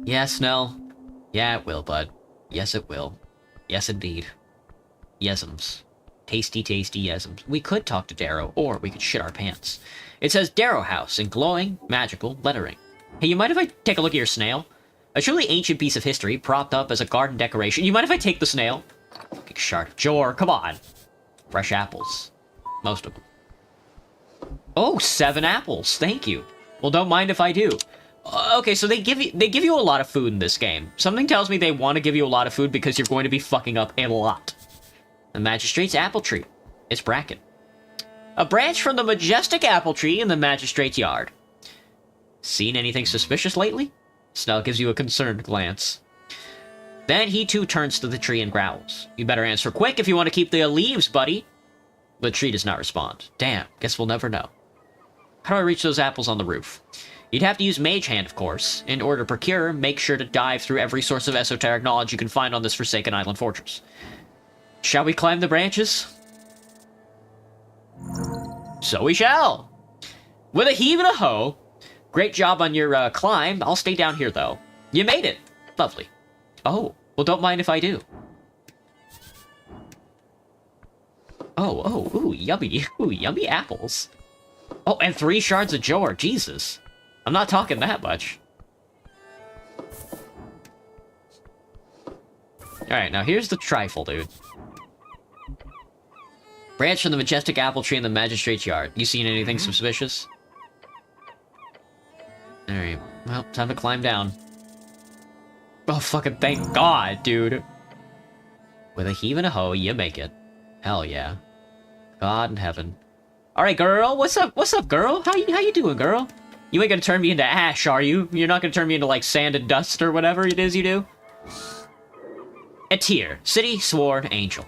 Yes, Nell. Yeah, it will, bud. Yes, it will. Yes, indeed. Yes'ms. Tasty, tasty yes'ms. We could talk to Darrow, or we could shit our pants. It says Darrow House in glowing, magical lettering. Hey, you mind if I take a look at your snail? A truly ancient piece of history propped up as a garden decoration. You mind if I take the snail? Fucking shark. Jor, come on. Fresh apples. Most of them. Oh, 7 apples. Thank you. Well, don't mind if I do. Okay, so they give you a lot of food in this game. Something tells me they want to give you a lot of food because you're going to be fucking up a lot. The Magistrate's apple tree. It's bracken. A branch from the majestic apple tree in the Magistrate's yard. Seen anything suspicious lately? Snell gives you a concerned glance. Then he too turns to the tree and growls. You better answer quick if you want to keep the leaves, buddy. The tree does not respond. Damn, guess we'll never know. How do I reach those apples on the roof? You'd have to use Mage Hand, of course. In order to procure, make sure to dive through every source of esoteric knowledge you can find on this forsaken island fortress. Shall we climb the branches? So we shall! With a heave and a hoe. Great job on your climb. I'll stay down here, though. You made it. Lovely. Oh, well, don't mind if I do. Ooh, yummy. Ooh, yummy apples. Oh, and 3 shards of Jor. Jesus. I'm not talking that much. Alright, now here's the trifle, dude. Branch from the majestic apple tree in the Magistrate's yard. You seen anything suspicious? Alright, well, time to climb down. Oh, fucking thank God, dude. With a heave and a hoe, you make it. Hell yeah. God in heaven. Alright, girl, what's up? What's up, girl? How you doing, girl? You ain't gonna turn me into ash, are you? You're not gonna turn me into, like, sand and dust or whatever it is you do? Etir, City Sworn Angel.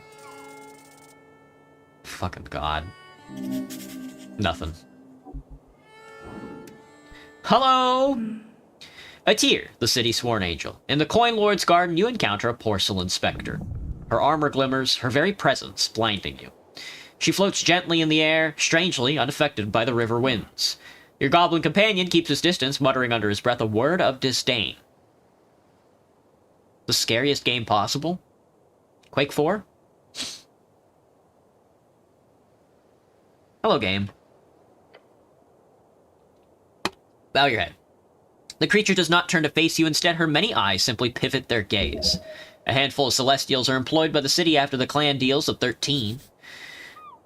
Fucking God. Nothing. Hello! Etir, the City Sworn Angel. In the Coin Lord's garden, you encounter a porcelain specter. Her armor glimmers, her very presence blinding you. She floats gently in the air, strangely unaffected by the river winds. Your goblin companion keeps his distance, muttering under his breath a word of disdain. The scariest game possible? Quake 4? Hello, game. Bow your head. The creature does not turn to face you, instead her many eyes simply pivot their gaze. A handful of Celestials are employed by the city after the clan deals of 13.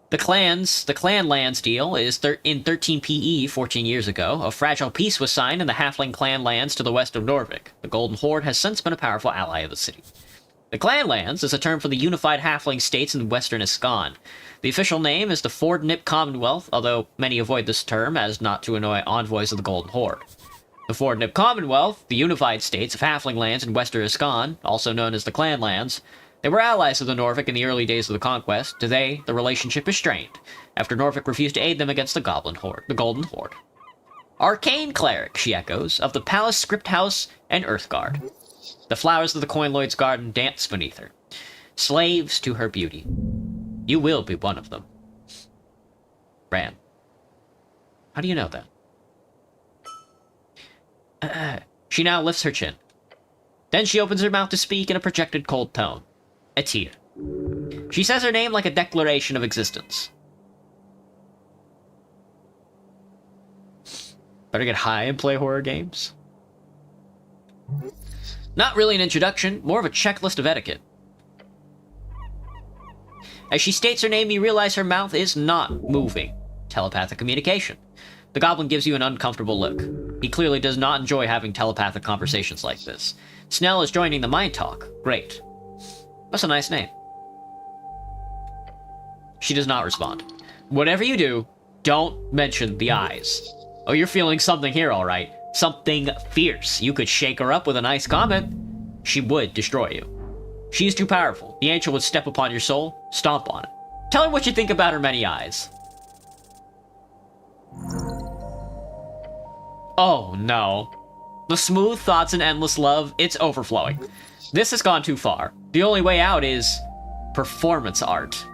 The clan lands deal is in 13 PE 14 years ago. A fragile peace was signed in the Halfling clan lands to the west of Norvik. The Golden Horde has since been a powerful ally of the city. The clan lands is a term for the unified Halfling states in western Iskan. The official name is the Fordnip Commonwealth, although many avoid this term as not to annoy envoys of the Golden Horde. The Fordnip Commonwealth, the unified states of Halfling lands in western Iskan, also known as the clan lands, they were allies of the Norvik in the early days of the conquest. Today, the relationship is strained, after Norvik refused to aid them against the Golden Horde. Arcane Cleric, she echoes, of the Palace Script House and Earthguard. The flowers of the Coin Lord's garden dance beneath her, slaves to her beauty. You will be one of them. Ran. How do you know that? She now lifts her chin. Then she opens her mouth to speak in a projected cold tone. Etir. She says her name like a declaration of existence. Better get high and play horror games. Not really an introduction, more of a checklist of etiquette. As she states her name, you realize her mouth is not moving. Telepathic communication. The goblin gives you an uncomfortable look. He clearly does not enjoy having telepathic conversations like this. Snell is joining the mind talk. Great. That's a nice name. She does not respond. Whatever you do, don't mention the eyes. Oh, you're feeling something here, all right. Something fierce. You could shake her up with a nice comment. She would destroy you. She is too powerful. The angel would step upon your soul, stomp on it. Tell her what you think about her many eyes. Oh, no. The smooth thoughts and endless love, it's overflowing. This has gone too far. The only way out is performance art.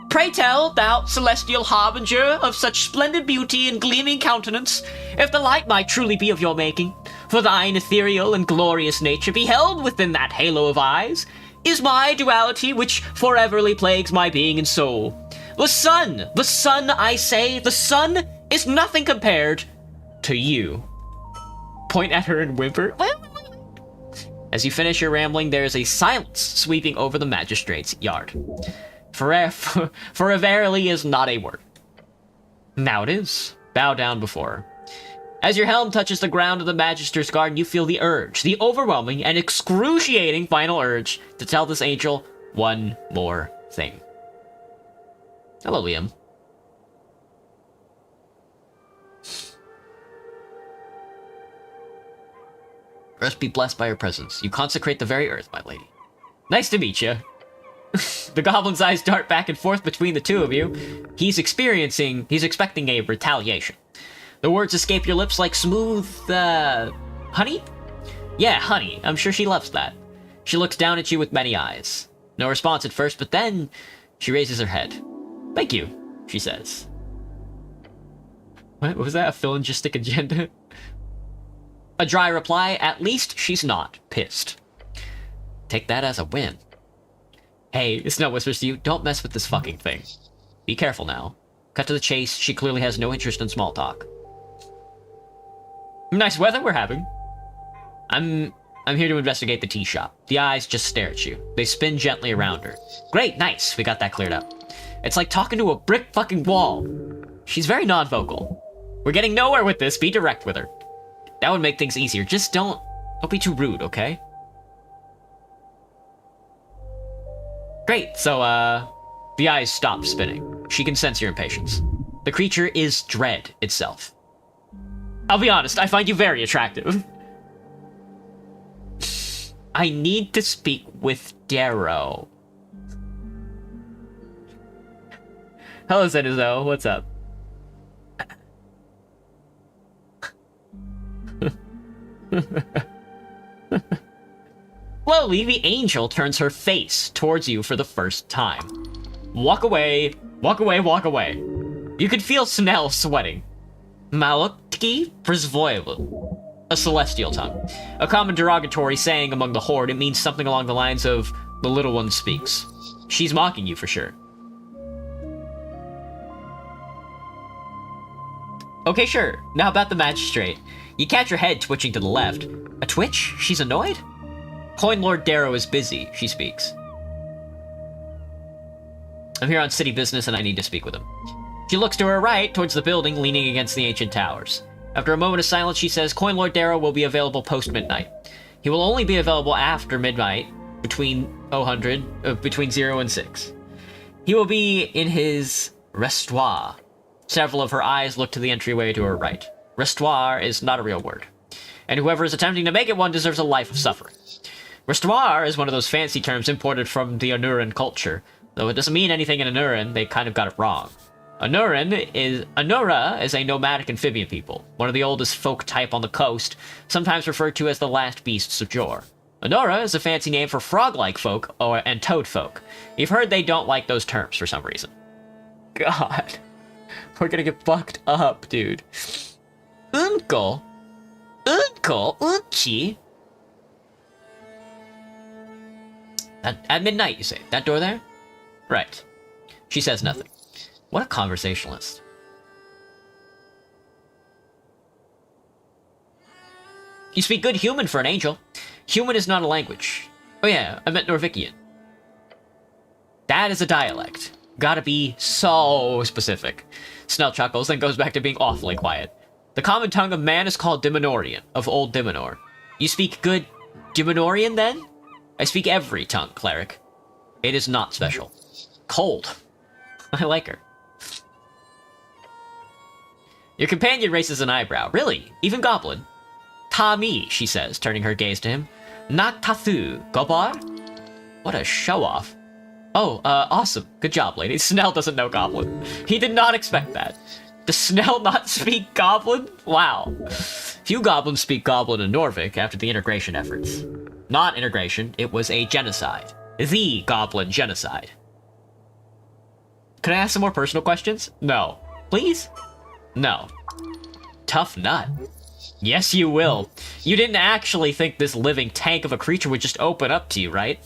Pray tell, thou celestial harbinger of such splendid beauty and gleaming countenance, if the light might truly be of your making, for thine ethereal and glorious nature beheld within that halo of eyes, is my duality which foreverly plagues my being and soul. The sun, I say, the sun is nothing compared to you. Point at her and whimper. As you finish your rambling, there is a silence sweeping over the magistrate's yard. For verily is not a word. Now it is. Bow down before her. As your helm touches the ground of the Magister's garden, you feel the urge, the overwhelming and excruciating final urge to tell this angel one more thing. Hello, Liam. Rest be blessed by your presence. You consecrate the very earth, my lady. Nice to meet you. The goblin's eyes dart back and forth between the two of you. He's expecting a retaliation. The words escape your lips like smooth, honey? Yeah, honey. I'm sure she loves that. She looks down at you with many eyes. No response at first, but then she raises her head. Thank you, she says. What was that? A philangistic agenda? A dry reply. At least she's not pissed. Take that as a win. Hey, Snow whispers to you, don't mess with this fucking thing. Be careful now. Cut to the chase, she clearly has no interest in small talk. Nice weather we're having. I'm here to investigate the tea shop. The eyes just stare at you. They spin gently around her. Great, nice, we got that cleared up. It's like talking to a brick fucking wall. She's very non-vocal. We're getting nowhere with this, be direct with her. That would make things easier, just don't be too rude, okay? Great, so, the eyes stop spinning. She can sense your impatience. The creature is dread itself. I'll be honest, I find you very attractive. I need to speak with Darrow. Hello, Zenizo, what's up? Slowly, the angel turns her face towards you for the first time. Walk away, walk away, walk away. You could feel Snell sweating. Malutki Prizvoyevu. A celestial tongue. A common derogatory saying among the horde. It means something along the lines of, the little one speaks. She's mocking you for sure. Okay, sure. Now about the magistrate. You catch her head twitching to the left. A twitch? She's annoyed? Coin Lord Darrow is busy, she speaks. I'm here on city business and I need to speak with him. She looks to her right, towards the building, leaning against the ancient towers. After a moment of silence, she says, Coin Lord Darrow will be available post-midnight. He will only be available after midnight, between 0 and 6. He will be in his restoir. Several of her eyes look to the entryway to her right. Restoir is not a real word. And whoever is attempting to make it one deserves a life of suffering. Restoir is one of those fancy terms imported from the Anuran culture. Though it doesn't mean anything in Anuran, they kind of got it wrong. Anura is a nomadic amphibian people, one of the oldest folk type on the coast, sometimes referred to as the last beasts of Jor. Anura is a fancy name for frog-like folk and toad folk. You've heard they don't like those terms for some reason. God. We're gonna get fucked up, dude. Uncle? Unchi? At midnight, you say? That door there? Right. She says nothing. What a conversationalist. You speak good human for an angel. Human is not a language. Oh yeah, I meant Norvikian. That is a dialect. Gotta be so specific. Snell chuckles, then goes back to being awfully quiet. The common tongue of man is called Diminorian, of Old Diminor. You speak good Diminorian, then? I speak every tongue, cleric. It is not special. Cold. I like her. Your companion raises an eyebrow. Really? Even goblin? Ta-mi, she says, turning her gaze to him. Nak tathu, gobar? What a show-off. Oh, awesome. Good job, lady. Snell doesn't know Goblin. He did not expect that. Does Snell not speak Goblin? Wow. Few goblins speak Goblin in Norvik after the integration efforts. Not integration, it was a genocide. The Goblin genocide. Can I ask some more personal questions? No. Please? No. Tough nut. Yes, you will. You didn't actually think this living tank of a creature would just open up to you, right?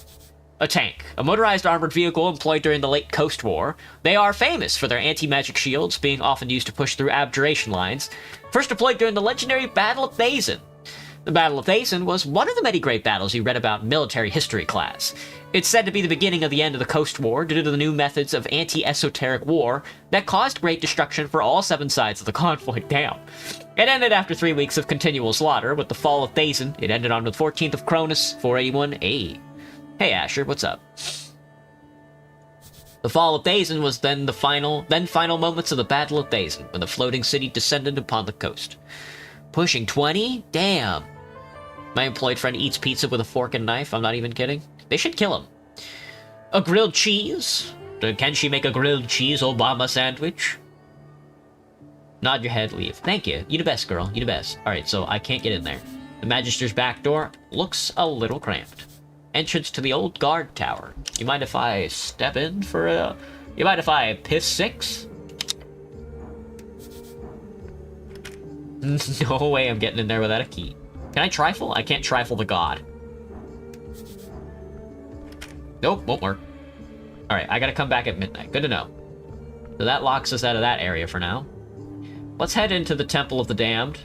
A tank, a motorized armored vehicle employed during the late Coast War. They are famous for their anti-magic shields, being often used to push through abjuration lines. First deployed during the legendary Battle of Thazen. The Battle of Thazen was one of the many great battles you read about in military history class. It's said to be the beginning of the end of the Coast War due to the new methods of anti-esoteric war that caused great destruction for all 7 sides of the conflict. Damn. It ended after 3 weeks of continual slaughter. With the fall of Thazen, it ended on the 14th of Cronus, 481 A. Hey Asher, what's up? The fall of Thazen was then the final moments of the Battle of Thazen, when the floating city descended upon the coast. Pushing 20? Damn. My employed friend eats pizza with a fork and knife, I'm not even kidding. They should kill him. A grilled cheese? Can she make a grilled cheese Obama sandwich? Nod your head, leave. Thank you. You the best, girl. You the best. Alright, so I can't get in there. The Magister's back door looks a little cramped. Entrance to the old guard tower. You mind if I step in for a... You mind if I piss 6? No way I'm getting in there without a key. Can I trifle? I can't trifle the god. Nope, won't work. Alright, I gotta come back at midnight. Good to know. So that locks us out of that area for now. Let's head into the Temple of the Damned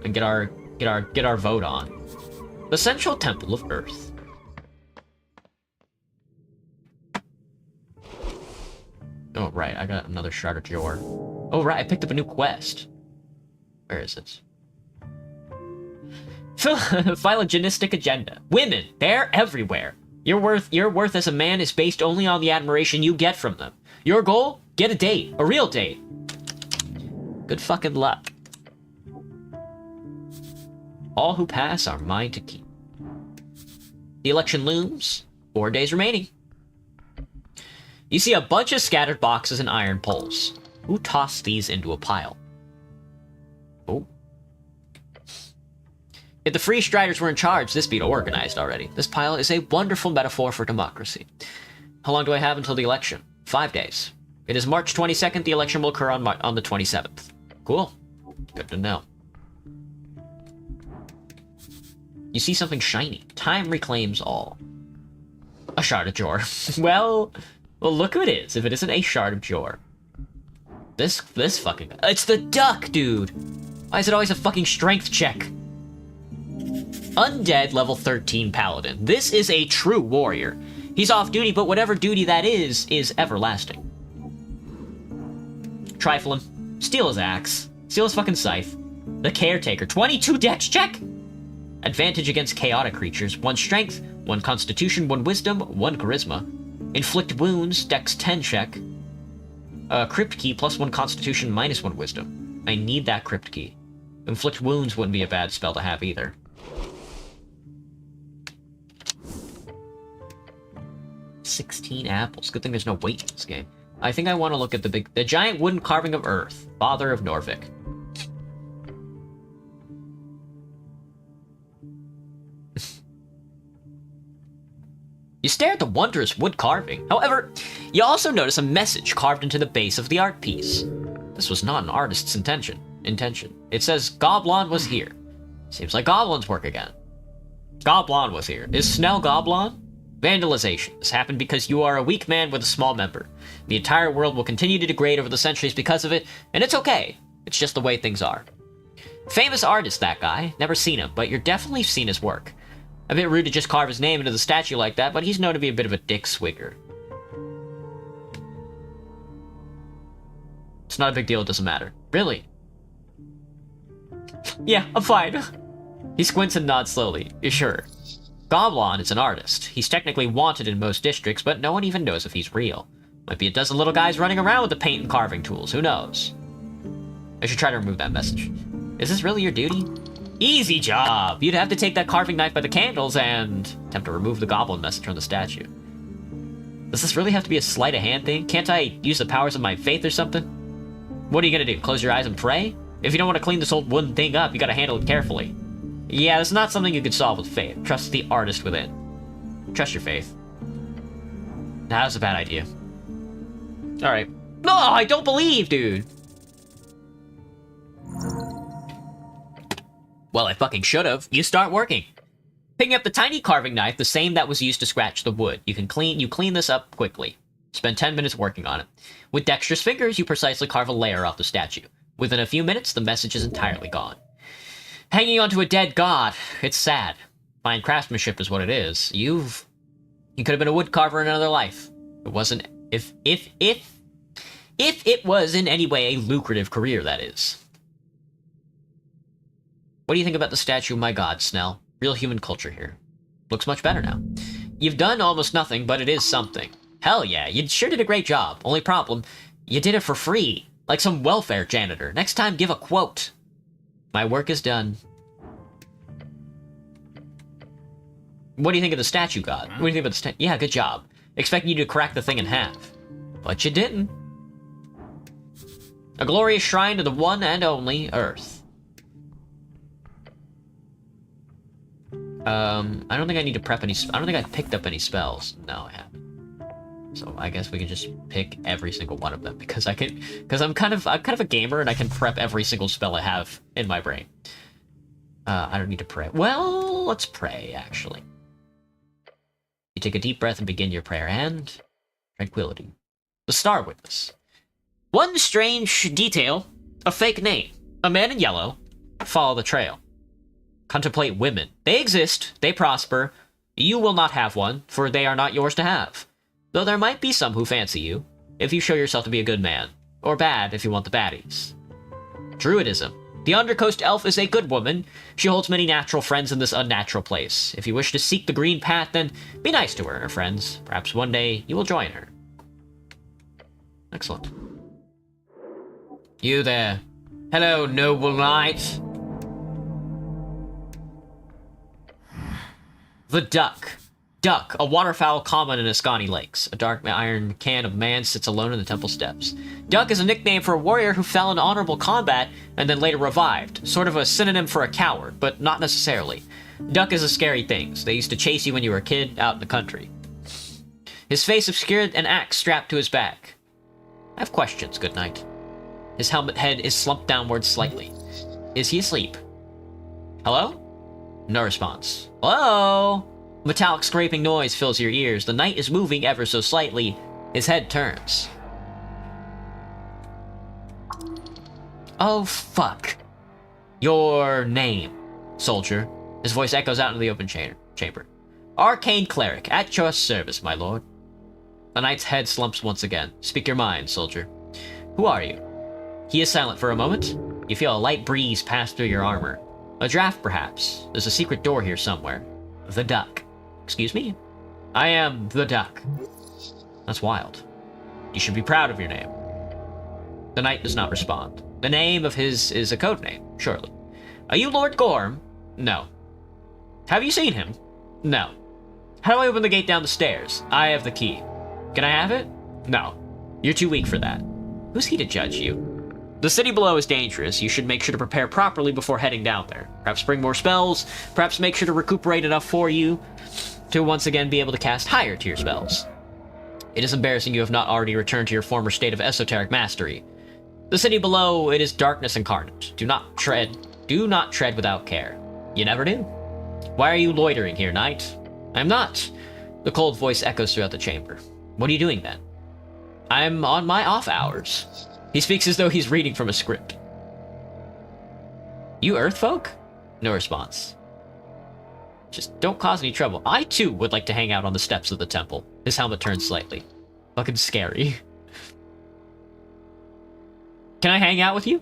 and get our vote on. The Central Temple of Earth. Oh, right, I got another Shard of Jor. Oh, right, I picked up a new quest. Where is it? Phylogenistic agenda. Women, they're everywhere. Your worth as a man is based only on the admiration you get from them. Your goal? Get a date. A real date. Good fucking luck. All who pass are mine to keep. The election looms. 4 days remaining. You see a bunch of scattered boxes and iron poles. Who tossed these into a pile? Oh. If the Free Striders were in charge, this would be organized already. This pile is a wonderful metaphor for democracy. How long do I have until the election? 5 days. It is March 22nd. The election will occur on the 27th. Cool. Good to know. You see something shiny. Time reclaims all. A Shard of Jor. Well, look who it is, if it isn't a Shard of Jor. This fucking... It's the duck, dude! Why is it always a fucking strength check? Undead level 13 paladin. This is a true warrior. He's off duty, but whatever duty that is everlasting. Trifle him. Steal his axe. Steal his fucking scythe. The Caretaker. 22 dex check? Advantage against chaotic creatures. 1 strength, 1 constitution, 1 wisdom, 1 charisma. Inflict wounds, dex 10 check. Crypt key, +1 constitution, -1 wisdom. I need that crypt key. Inflict wounds wouldn't be a bad spell to have either. $16 apples. Good thing there's no weight in this game. I think I want to look at the giant wooden carving of Earth, father of Norvik. You stare at the wondrous wood carving. However, you also notice a message carved into the base of the art piece. This was not an artist's intention. It says, Goblin was here. Seems like goblins work again. Goblin was here. Is Snell Goblin? Vandalization. This happened because you are a weak man with a small member. The entire world will continue to degrade over the centuries because of it, and it's okay. It's just the way things are. Famous artist, that guy. Never seen him, but you're definitely seen his work. A bit rude to just carve his name into the statue like that, but he's known to be a bit of a dick swigger. It's not a big deal, it doesn't matter. Really? Yeah, I'm fine. He squints and nods slowly. You're sure? Goblin is an artist. He's technically wanted in most districts, but no one even knows if he's real. Might be a dozen little guys running around with the paint and carving tools, who knows? I should try to remove that message. Is this really your duty? Easy job! You'd have to take that carving knife by the candles and attempt to remove the goblin message from the statue. Does this really have to be a sleight of hand thing? Can't I use the powers of my faith or something? What are you gonna do, close your eyes and pray? If you don't want to clean this old wooden thing up, you gotta handle it carefully. Yeah, it's not something you can solve with faith. Trust the artist within. Trust your faith. Nah, that's a bad idea. Alright. No, I don't believe, dude! Well, I fucking should've. You start working. Picking up the tiny carving knife, the same that was used to scratch the wood. You clean this up quickly. Spend 10 minutes working on it. With dexterous fingers, you precisely carve a layer off the statue. Within a few minutes, the message is entirely gone. Hanging onto a dead god. It's sad. Fine craftsmanship is what it is. You could have been a woodcarver in another life. It wasn't... If it was in any way a lucrative career, that is. What do you think about the statue of my god, Snell? Real human culture here. Looks much better now. You've done almost nothing, but it is something. Hell yeah, you sure did a great job. Only problem, you did it for free. Like some welfare janitor. Next time, give a quote. My work is done. What do you think of the statue, God? What do you think about the statue? Yeah, good job. Expecting you to crack the thing in half. But you didn't. A glorious shrine to the one and only Earth. I don't think I need to prep any... I don't think I picked up any spells. No, I haven't. So I guess we can just pick every single one of them because I can... Because I'm kind of a gamer and I can prep every single spell I have in my brain. I don't need to pray. Well, let's pray, actually. You take a deep breath and begin your prayer, and... tranquility. The Star Witness. One strange detail. A fake name. A man in yellow. Follow the trail. Contemplate women. They exist. They prosper. You will not have one, for they are not yours to have. Though there might be some who fancy you, if you show yourself to be a good man. Or bad, if you want the baddies. Druidism. The Undercoast Elf is a good woman. She holds many natural friends in this unnatural place. If you wish to seek the green path, then be nice to her, friends. Perhaps one day you will join her. Excellent. You there. Hello, noble knight. The Duck. Duck, a waterfowl common in Ascani Lakes. A dark iron can of man sits alone in the temple steps. Duck is a nickname for a warrior who fell in honorable combat and then later revived. Sort of a synonym for a coward, but not necessarily. Duck is a scary thing. They used to chase you when you were a kid out in the country. His face obscured, an axe strapped to his back. I have questions, good night. His helmet head is slumped downward slightly. Is he asleep? Hello? No response. Hello? Metallic scraping noise fills your ears. The knight is moving ever so slightly. His head turns. Oh, fuck. Your name, soldier. His voice echoes out into the open chamber. Arcane cleric, at your service, my lord. The knight's head slumps once again. Speak your mind, soldier. Who are you? He is silent for a moment. You feel a light breeze pass through your armor. A draft, perhaps. There's a secret door here somewhere. The Duck. Excuse me? I am the Duck. That's wild. You should be proud of your name. The knight does not respond. The name of his is a code name, surely. Are you Lord Gorm? No. Have you seen him? No. How do I open the gate down the stairs? I have the key. Can I have it? No. You're too weak for that. Who's he to judge you? The city below is dangerous. You should make sure to prepare properly before heading down there. Perhaps bring more spells. Perhaps make sure to recuperate enough for you to once again be able to cast higher tier spells. It is embarrassing you have not already returned to your former state of esoteric mastery. The city below, it is darkness incarnate. Do not tread without care. You never do. Why are you loitering here, knight? I'm not. The cold voice echoes throughout the chamber. What are you doing then? I'm on my off hours. He speaks as though he's reading from a script. You Earthfolk? No response. Just don't cause any trouble. I, too, would like to hang out on the steps of the temple. His helmet turns slightly. Fucking scary. Can I hang out with you?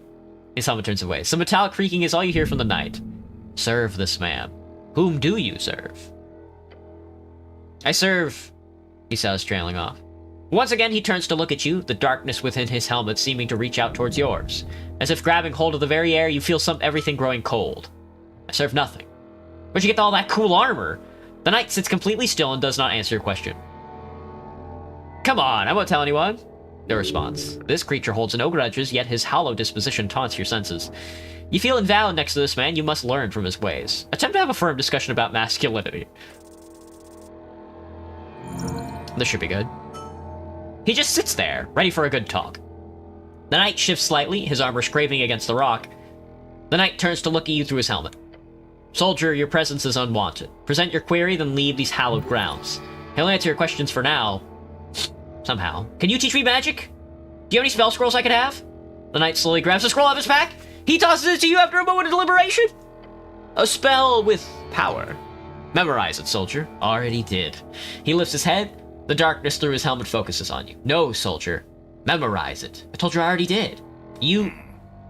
His helmet turns away. Some metallic creaking is all you hear from the night. Serve this man. Whom do you serve? I serve... He says, trailing off. Once again, he turns to look at you, the darkness within his helmet seeming to reach out towards yours. As if grabbing hold of the very air, you feel everything growing cold. I serve nothing. Where'd you get all that cool armor? The knight sits completely still and does not answer your question. Come on, I won't tell anyone. No response. This creature holds no grudges, yet his hollow disposition taunts your senses. You feel invalid next to this man, you must learn from his ways. Attempt to have a firm discussion about masculinity. This should be good. He just sits there, ready for a good talk. The knight shifts slightly, his armor scraping against the rock. The knight turns to look at you through his helmet. Soldier, your presence is unwanted. Present your query, then leave these hallowed grounds. He'll answer your questions for now. Somehow. Can you teach me magic? Do you have any spell scrolls I could have? The knight slowly grabs a scroll out of his pack. He tosses it to you after a moment of deliberation. A spell with power. Memorize it, soldier. Already did. He lifts his head. The darkness through his helmet focuses on you. No, soldier. Memorize it. I told you I already did. You...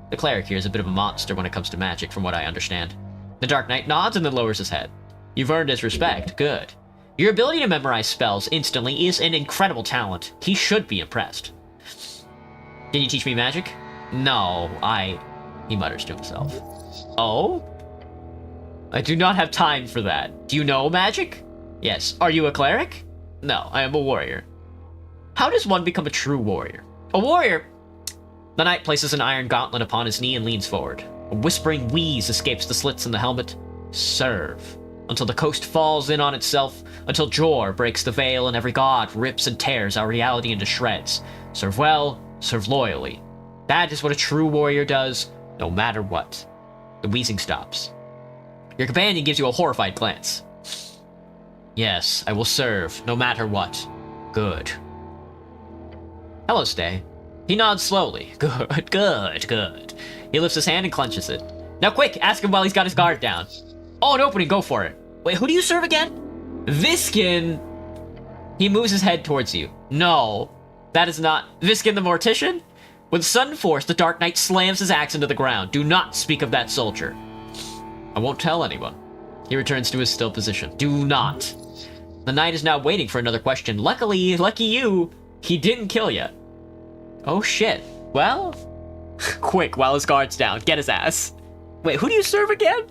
The cleric here is a bit of a monster when it comes to magic, from what I understand. The Dark Knight nods and then lowers his head. You've earned his respect. Good. Your ability to memorize spells instantly is an incredible talent. He should be impressed. Can you teach me magic? No, He mutters to himself. Oh? I do not have time for that. Do you know magic? Yes. Are you a cleric? No, I am a warrior. How does one become a true warrior? A warrior! The knight places an iron gauntlet upon his knee and leans forward. A whispering wheeze escapes the slits in the helmet. Serve. Until the coast falls in on itself, until Jor breaks the veil and every god rips and tears our reality into shreds. Serve well, serve loyally. That is what a true warrior does, no matter what. The wheezing stops. Your companion gives you a horrified glance. Yes, I will serve, no matter what. Good. Hello, Stay. He nods slowly. Good, good, good. He lifts his hand and clenches it. Now quick, ask him while he's got his guard down. Oh, an opening, go for it. Wait, who do you serve again? Viskin. He moves his head towards you. No, that is not... Viskin the Mortician? With sudden force, the Dark Knight slams his axe into the ground. Do not speak of that soldier. I won't tell anyone. He returns to his still position. Do not. The knight is now waiting for another question. Luckily, lucky you, he didn't kill you. Oh shit. Well, quick, while his guard's down, get his ass. Wait, who do you serve again?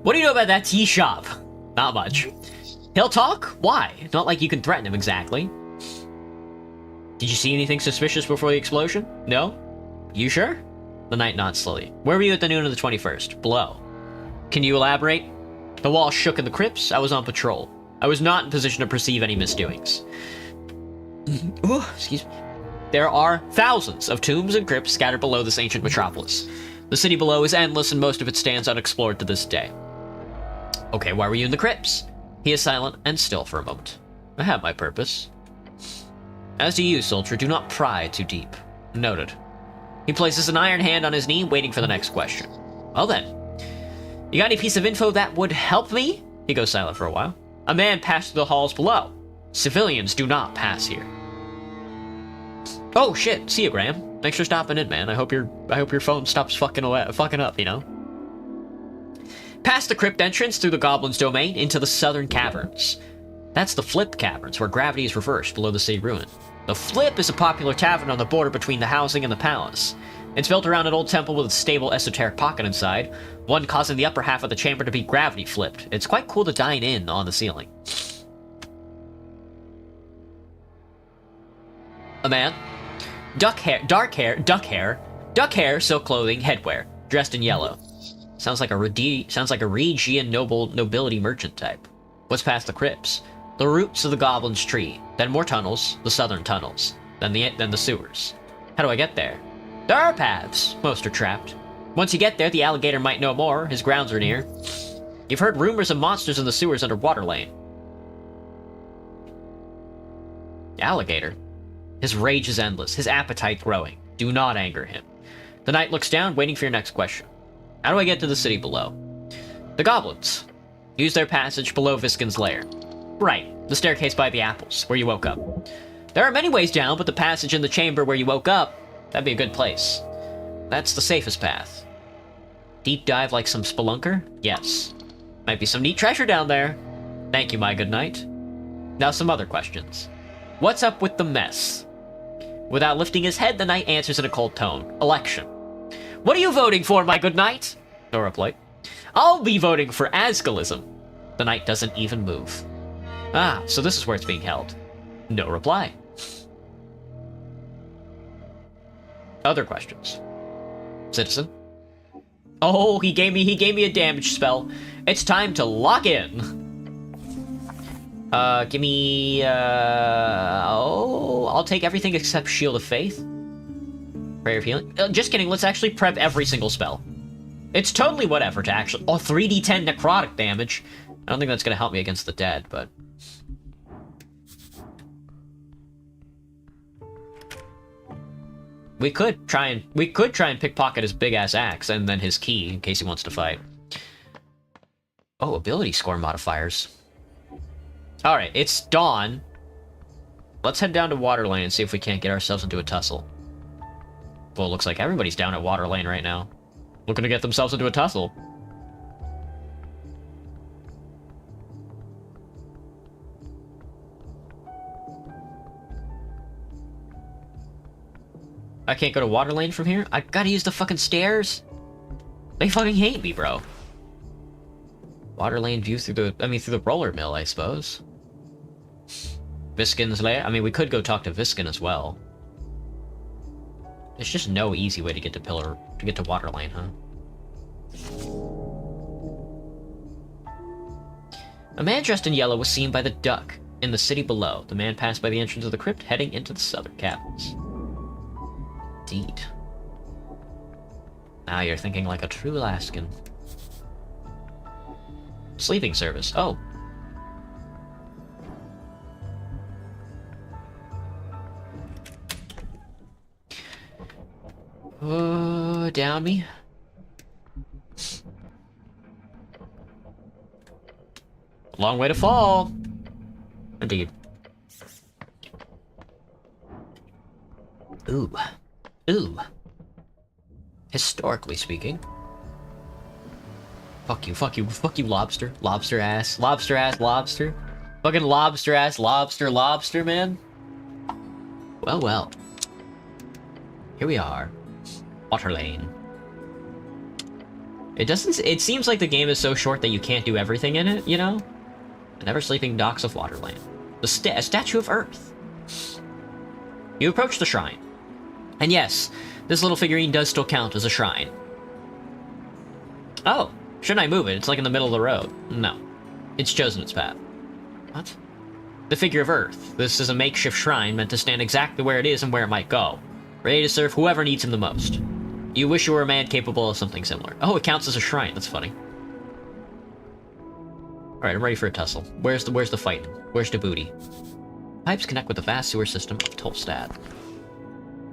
What do you know about that tea shop? Not much. He'll talk? Why? Not like you can threaten him exactly. Did you see anything suspicious before the explosion? No? You sure? The knight nods slowly. Where were you at the noon of the 21st? Below. Can you elaborate? The wall shook in the crypts. I was on patrol. I was not in position to perceive any misdoings. Ooh, excuse me. There are thousands of tombs and crypts scattered below this ancient metropolis. The city below is endless and most of it stands unexplored to this day. Okay, why were you in the crypts? He is silent and still for a moment. I have my purpose. As do you, soldier. Do not pry too deep. Noted. He places an iron hand on his knee, waiting for the next question. Well then. You got any piece of info that would help me? He goes silent for a while. A man passed through the halls below. Civilians do not pass here. Oh shit, see you, Graham. Thanks for stopping in, man. I hope your phone stops fucking up, you know? Past the crypt entrance through the goblin's domain into the southern caverns. That's the Flip Caverns, where gravity is reversed below the city ruin. The Flip is a popular tavern on the border between the housing and the palace. It's built around an old temple with a stable esoteric pocket inside, one causing the upper half of the chamber to be gravity flipped. It's quite cool to dine in on the ceiling. A man. Duck hair, silk clothing, headwear, dressed in yellow. Sounds like a Regian nobility merchant type. What's past the crypts? The roots of the goblin's tree, then more tunnels, the southern tunnels, then the sewers. How do I get there? There are paths. Most are trapped. Once you get there, the alligator might know more. His grounds are near. You've heard rumors of monsters in the sewers under Water Lane. Alligator? His rage is endless, his appetite growing. Do not anger him. The knight looks down, waiting for your next question. How do I get to the city below? The goblins. Use their passage below Viskin's lair. Right, the staircase by the apples, where you woke up. There are many ways down, but the passage in the chamber where you woke up, that'd be a good place. That's the safest path. Deep dive like some spelunker? Yes. Might be some neat treasure down there. Thank you, my good knight. Now some other questions. What's up with the mess? Without lifting his head, the knight answers in a cold tone. Election. What are you voting for, my good knight? No reply. I'll be voting for Asgalism. The knight doesn't even move. Ah, so this is where it's being held. No reply. Other questions. Citizen. Oh, he gave me a damage spell. It's time to lock in. Give me, I'll take everything except Shield of Faith. Prayer of Healing. Just kidding, let's actually prep every single spell. It's totally whatever to actually... Oh, 3d10 necrotic damage. I don't think that's gonna help me against the dead, but... We could try and pickpocket his big-ass axe, and then his key, in case he wants to fight. Oh, ability score modifiers. Alright, it's dawn. Let's head down to Waterlane and see if we can't get ourselves into a tussle. Well, it looks like everybody's down at Waterlane right now. Looking to get themselves into a tussle. I can't go to Waterlane from here? I gotta use the fucking stairs? They fucking hate me, bro. Waterlane view through the roller mill, I suppose. Viskin's lair? I mean, we could go talk to Viskin as well. There's just no easy way to get to Waterlane, huh? A man dressed in yellow was seen by the Duck in the city below. The man passed by the entrance of the crypt, heading into the southern caverns. Indeed. Now you're thinking like a true Alaskan. Sleeping service. Oh. Down me. Long way to fall. Indeed. Ooh. Ooh. Historically speaking. Fuck you, fuck you, fuck you, lobster. Lobster ass. Lobster ass, lobster. Fucking lobster ass, lobster, lobster, man. Well, well. Here we are. Waterlane. It seems like the game is so short that you can't do everything in it, you know? The never-sleeping docks of Waterlane. A statue of Earth. You approach the shrine. And yes, this little figurine does still count as a shrine. Oh, shouldn't I move it? It's like in the middle of the road. No. It's chosen its path. What? The figure of Earth. This is a makeshift shrine meant to stand exactly where it is and where it might go. Ready to serve whoever needs him the most. You wish you were a man capable of something similar. Oh, it counts as a shrine. That's funny. Alright, I'm ready for a tussle. Where's the fighting? Where's the booty? Pipes connect with the vast sewer system of Tolstad.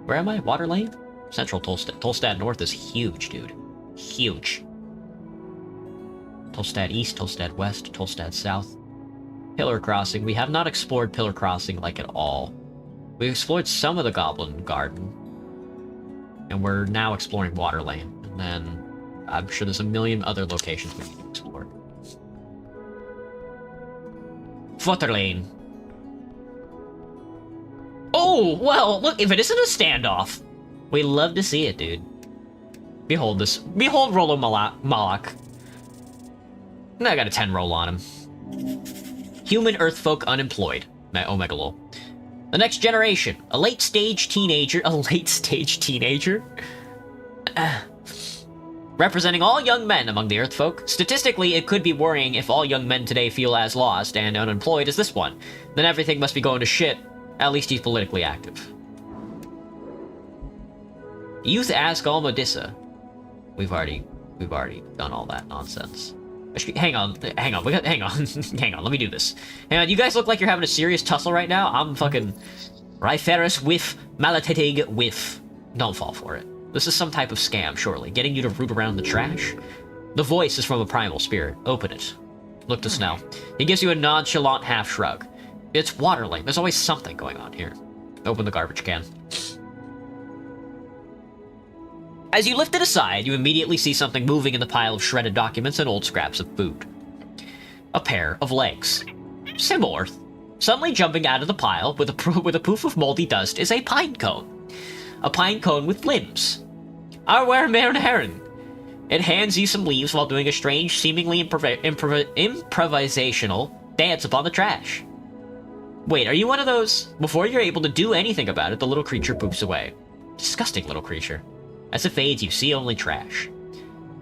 Where am I? Waterlane? Central Tolstad. Tolstad North is huge, dude. Huge. Tolstad East, Tolstad West, Tolstad South. Pillar Crossing. We have not explored Pillar Crossing, like, at all. We've explored some of the Goblin Garden. And we're now exploring Waterlane. And then I'm sure there's a million other locations we need to explore. Waterlane. Oh, well, look, if it isn't a standoff. We love to see it, dude. Behold this. Behold Rolo Malak. I got a 10 roll on him. Human Earthfolk unemployed. Omega lol. The next generation. A late-stage teenager. A late-stage teenager? Representing all young men among the Earthfolk. Statistically, it could be worrying if all young men today feel as lost and unemployed as this one. Then everything must be going to shit. At least he's politically active. Youth ask Almodissa. We've already done all that nonsense. Hang on, hang on, hang on, let me do this. Hang on, you guys look like you're having a serious tussle right now. I'm fucking... Riferous whiff, malatatig whiff. Don't fall for it. This is some type of scam, surely, getting you to root around the trash. The voice is from a primal spirit. Open it. Look to Snell. He gives you a nonchalant half shrug. It's Waterling. There's always something going on here. Open the garbage can. As you lift it aside, you immediately see something moving in the pile of shredded documents and old scraps of food. A pair of legs. Similar. Suddenly jumping out of the pile with a poof of moldy dust is a pine cone. A pine cone with limbs. Arwer Mern Heron. It hands you some leaves while doing a strange, seemingly improvisational dance upon the trash. Wait, are you one of those? Before you're able to do anything about it, the little creature poops away. Disgusting little creature. As it fades, you see only trash.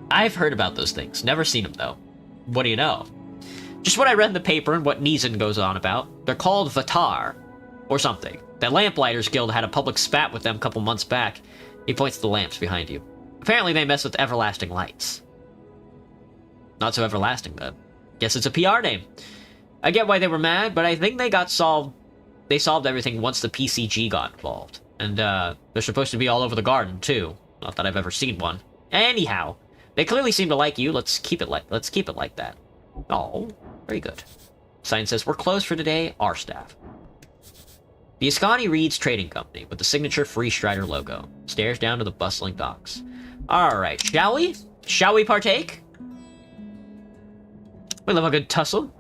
I've heard about those things. Never seen them, though. What do you know? Just what I read in the paper and what Neeson goes on about. They're called Vatar. Or something. That Lamplighters Guild had a public spat with them a couple months back. He points to the lamps behind you. Apparently they mess with everlasting lights. Not so everlasting, then. Guess it's a PR name. I get why they were mad, but I think they solved everything once the PCG got involved. And, they're supposed to be all over the garden, too. Not that I've ever seen one. Anyhow, they clearly seem to like you. Let's keep it like that. Oh, very good. Sign says, we're closed for today, our staff. The Ascani Reed's Trading Company, with the signature Free Strider logo, stares down to the bustling docks. Alright, shall we? Shall we partake? We love a good tussle.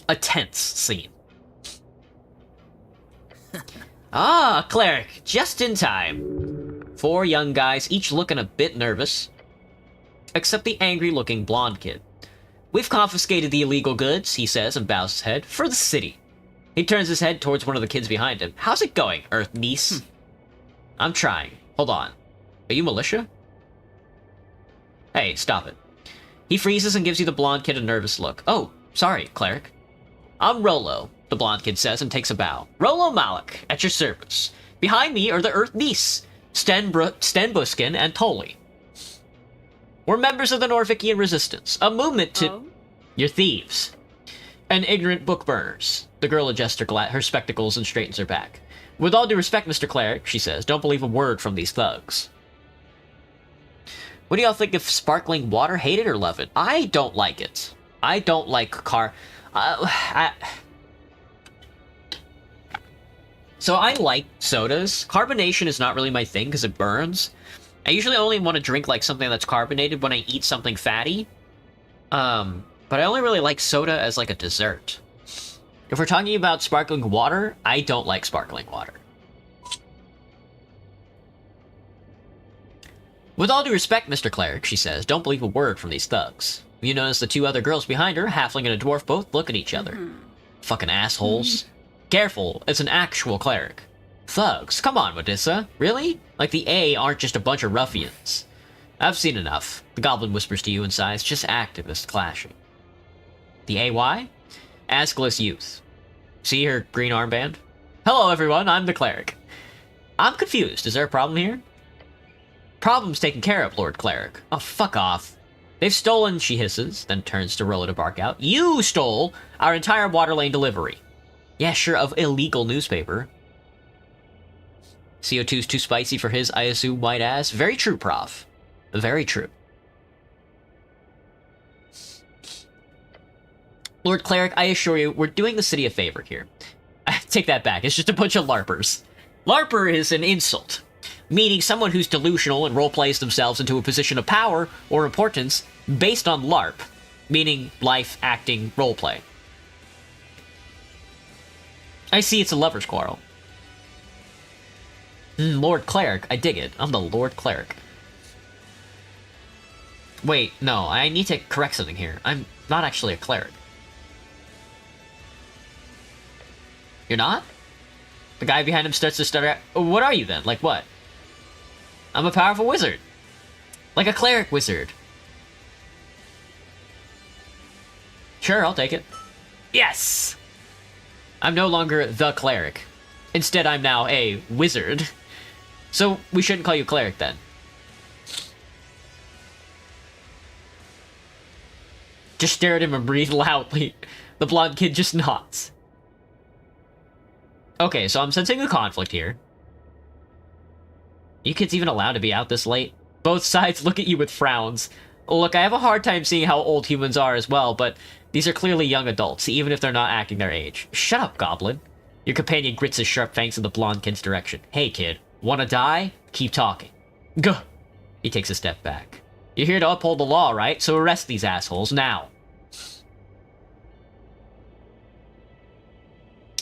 A tense scene. Ah, Cleric, just in time. 4 young guys, each looking a bit nervous. Except the angry-looking blonde kid. We've confiscated the illegal goods, he says and bows his head, for the city. He turns his head towards one of the kids behind him. How's it going, Earth niece? I'm trying. Hold on. Are you militia? Hey, stop it. He freezes and gives you the blonde kid a nervous look. Oh, sorry, Cleric. I'm Rolo, the blonde kid says and takes a bow. Rolo Malik, at your service. Behind me are the Earth niece, Stenbuskin and Tolly. We're members of the Norvikian Resistance, a movement to... Oh? You're thieves. And ignorant book burners. The girl adjusts her spectacles and straightens her back. With all due respect, Mr. Cleric, she says, don't believe a word from these thugs. What do y'all think of sparkling water? Hate it or love it? I don't like it. I don't like So I like sodas. Carbonation is not really my thing because it burns. I usually only want to drink like something that's carbonated when I eat something fatty. But I only really like soda as like a dessert. If we're talking about sparkling water, I don't like sparkling water. With all due respect, Mr. Cleric, she says, don't believe a word from these thugs. You notice the 2 other girls behind her, halfling and a dwarf, both look at each other. Fucking assholes. Careful, it's an actual cleric. Thugs? Come on, Modissa. Really? Like the A aren't just a bunch of ruffians. I've seen enough. The goblin whispers to you in sighs, just activists clashing. The AY? Askless youth. See her green armband? Hello, everyone, I'm the cleric. I'm confused. Is there a problem here? Problem's taken care of, Lord Cleric. Oh, fuck off. They've stolen, she hisses, then turns to Rolo to bark out. You stole our entire water lane delivery. Yeah, sure, of illegal newspaper. CO2's too spicy for his, I assume, white ass. Very true, Prof. Very true. Lord Cleric, I assure you, we're doing the city a favor here. I take that back. It's just a bunch of LARPers. LARPer is an insult, meaning someone who's delusional and roleplays themselves into a position of power or importance based on LARP, meaning life, acting, roleplay. I see it's a lover's quarrel. Lord Cleric, I dig it. I'm the Lord Cleric. Wait, no, I need to correct something here. I'm not actually a cleric. You're not? The guy behind him starts to stutter out. What are you then? Like what? I'm a powerful wizard. Like a cleric wizard. Sure, I'll take it. Yes! I'm no longer the cleric. Instead, I'm now a wizard. So, we shouldn't call you cleric then. Just stare at him and breathe loudly. The blonde kid just nods. Okay, so I'm sensing a conflict here. You kids even allowed to be out this late? Both sides look at you with frowns. Look, I have a hard time seeing how old humans are as well, but these are clearly young adults, even if they're not acting their age. Shut up, Goblin. Your companion grits his sharp fangs in the blonde kid's direction. Hey, kid. Wanna die? Keep talking. Gah! He takes a step back. You're here to uphold the law, right? So arrest these assholes, now.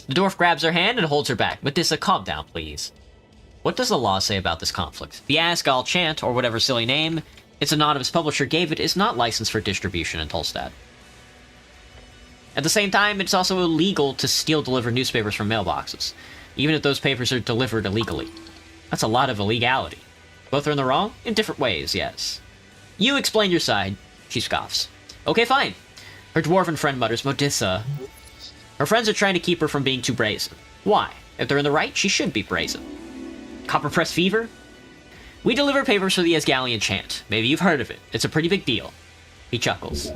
The dwarf grabs her hand and holds her back. Medusa, calm down, please. What does the law say about this conflict? The Asgal chant, or whatever silly name its anonymous publisher gave it, is not licensed for distribution in Tolstad. At the same time, it's also illegal to deliver newspapers from mailboxes, even if those papers are delivered illegally. That's a lot of illegality. Both are in the wrong? In different ways, yes. You explain your side. She scoffs. Okay, fine. Her dwarven friend mutters, Medusa. Her friends are trying to keep her from being too brazen. Why? If they're in the right, she should be brazen. Copper press fever? We deliver papers for the Asgalian chant. Maybe you've heard of it. It's a pretty big deal. He chuckles.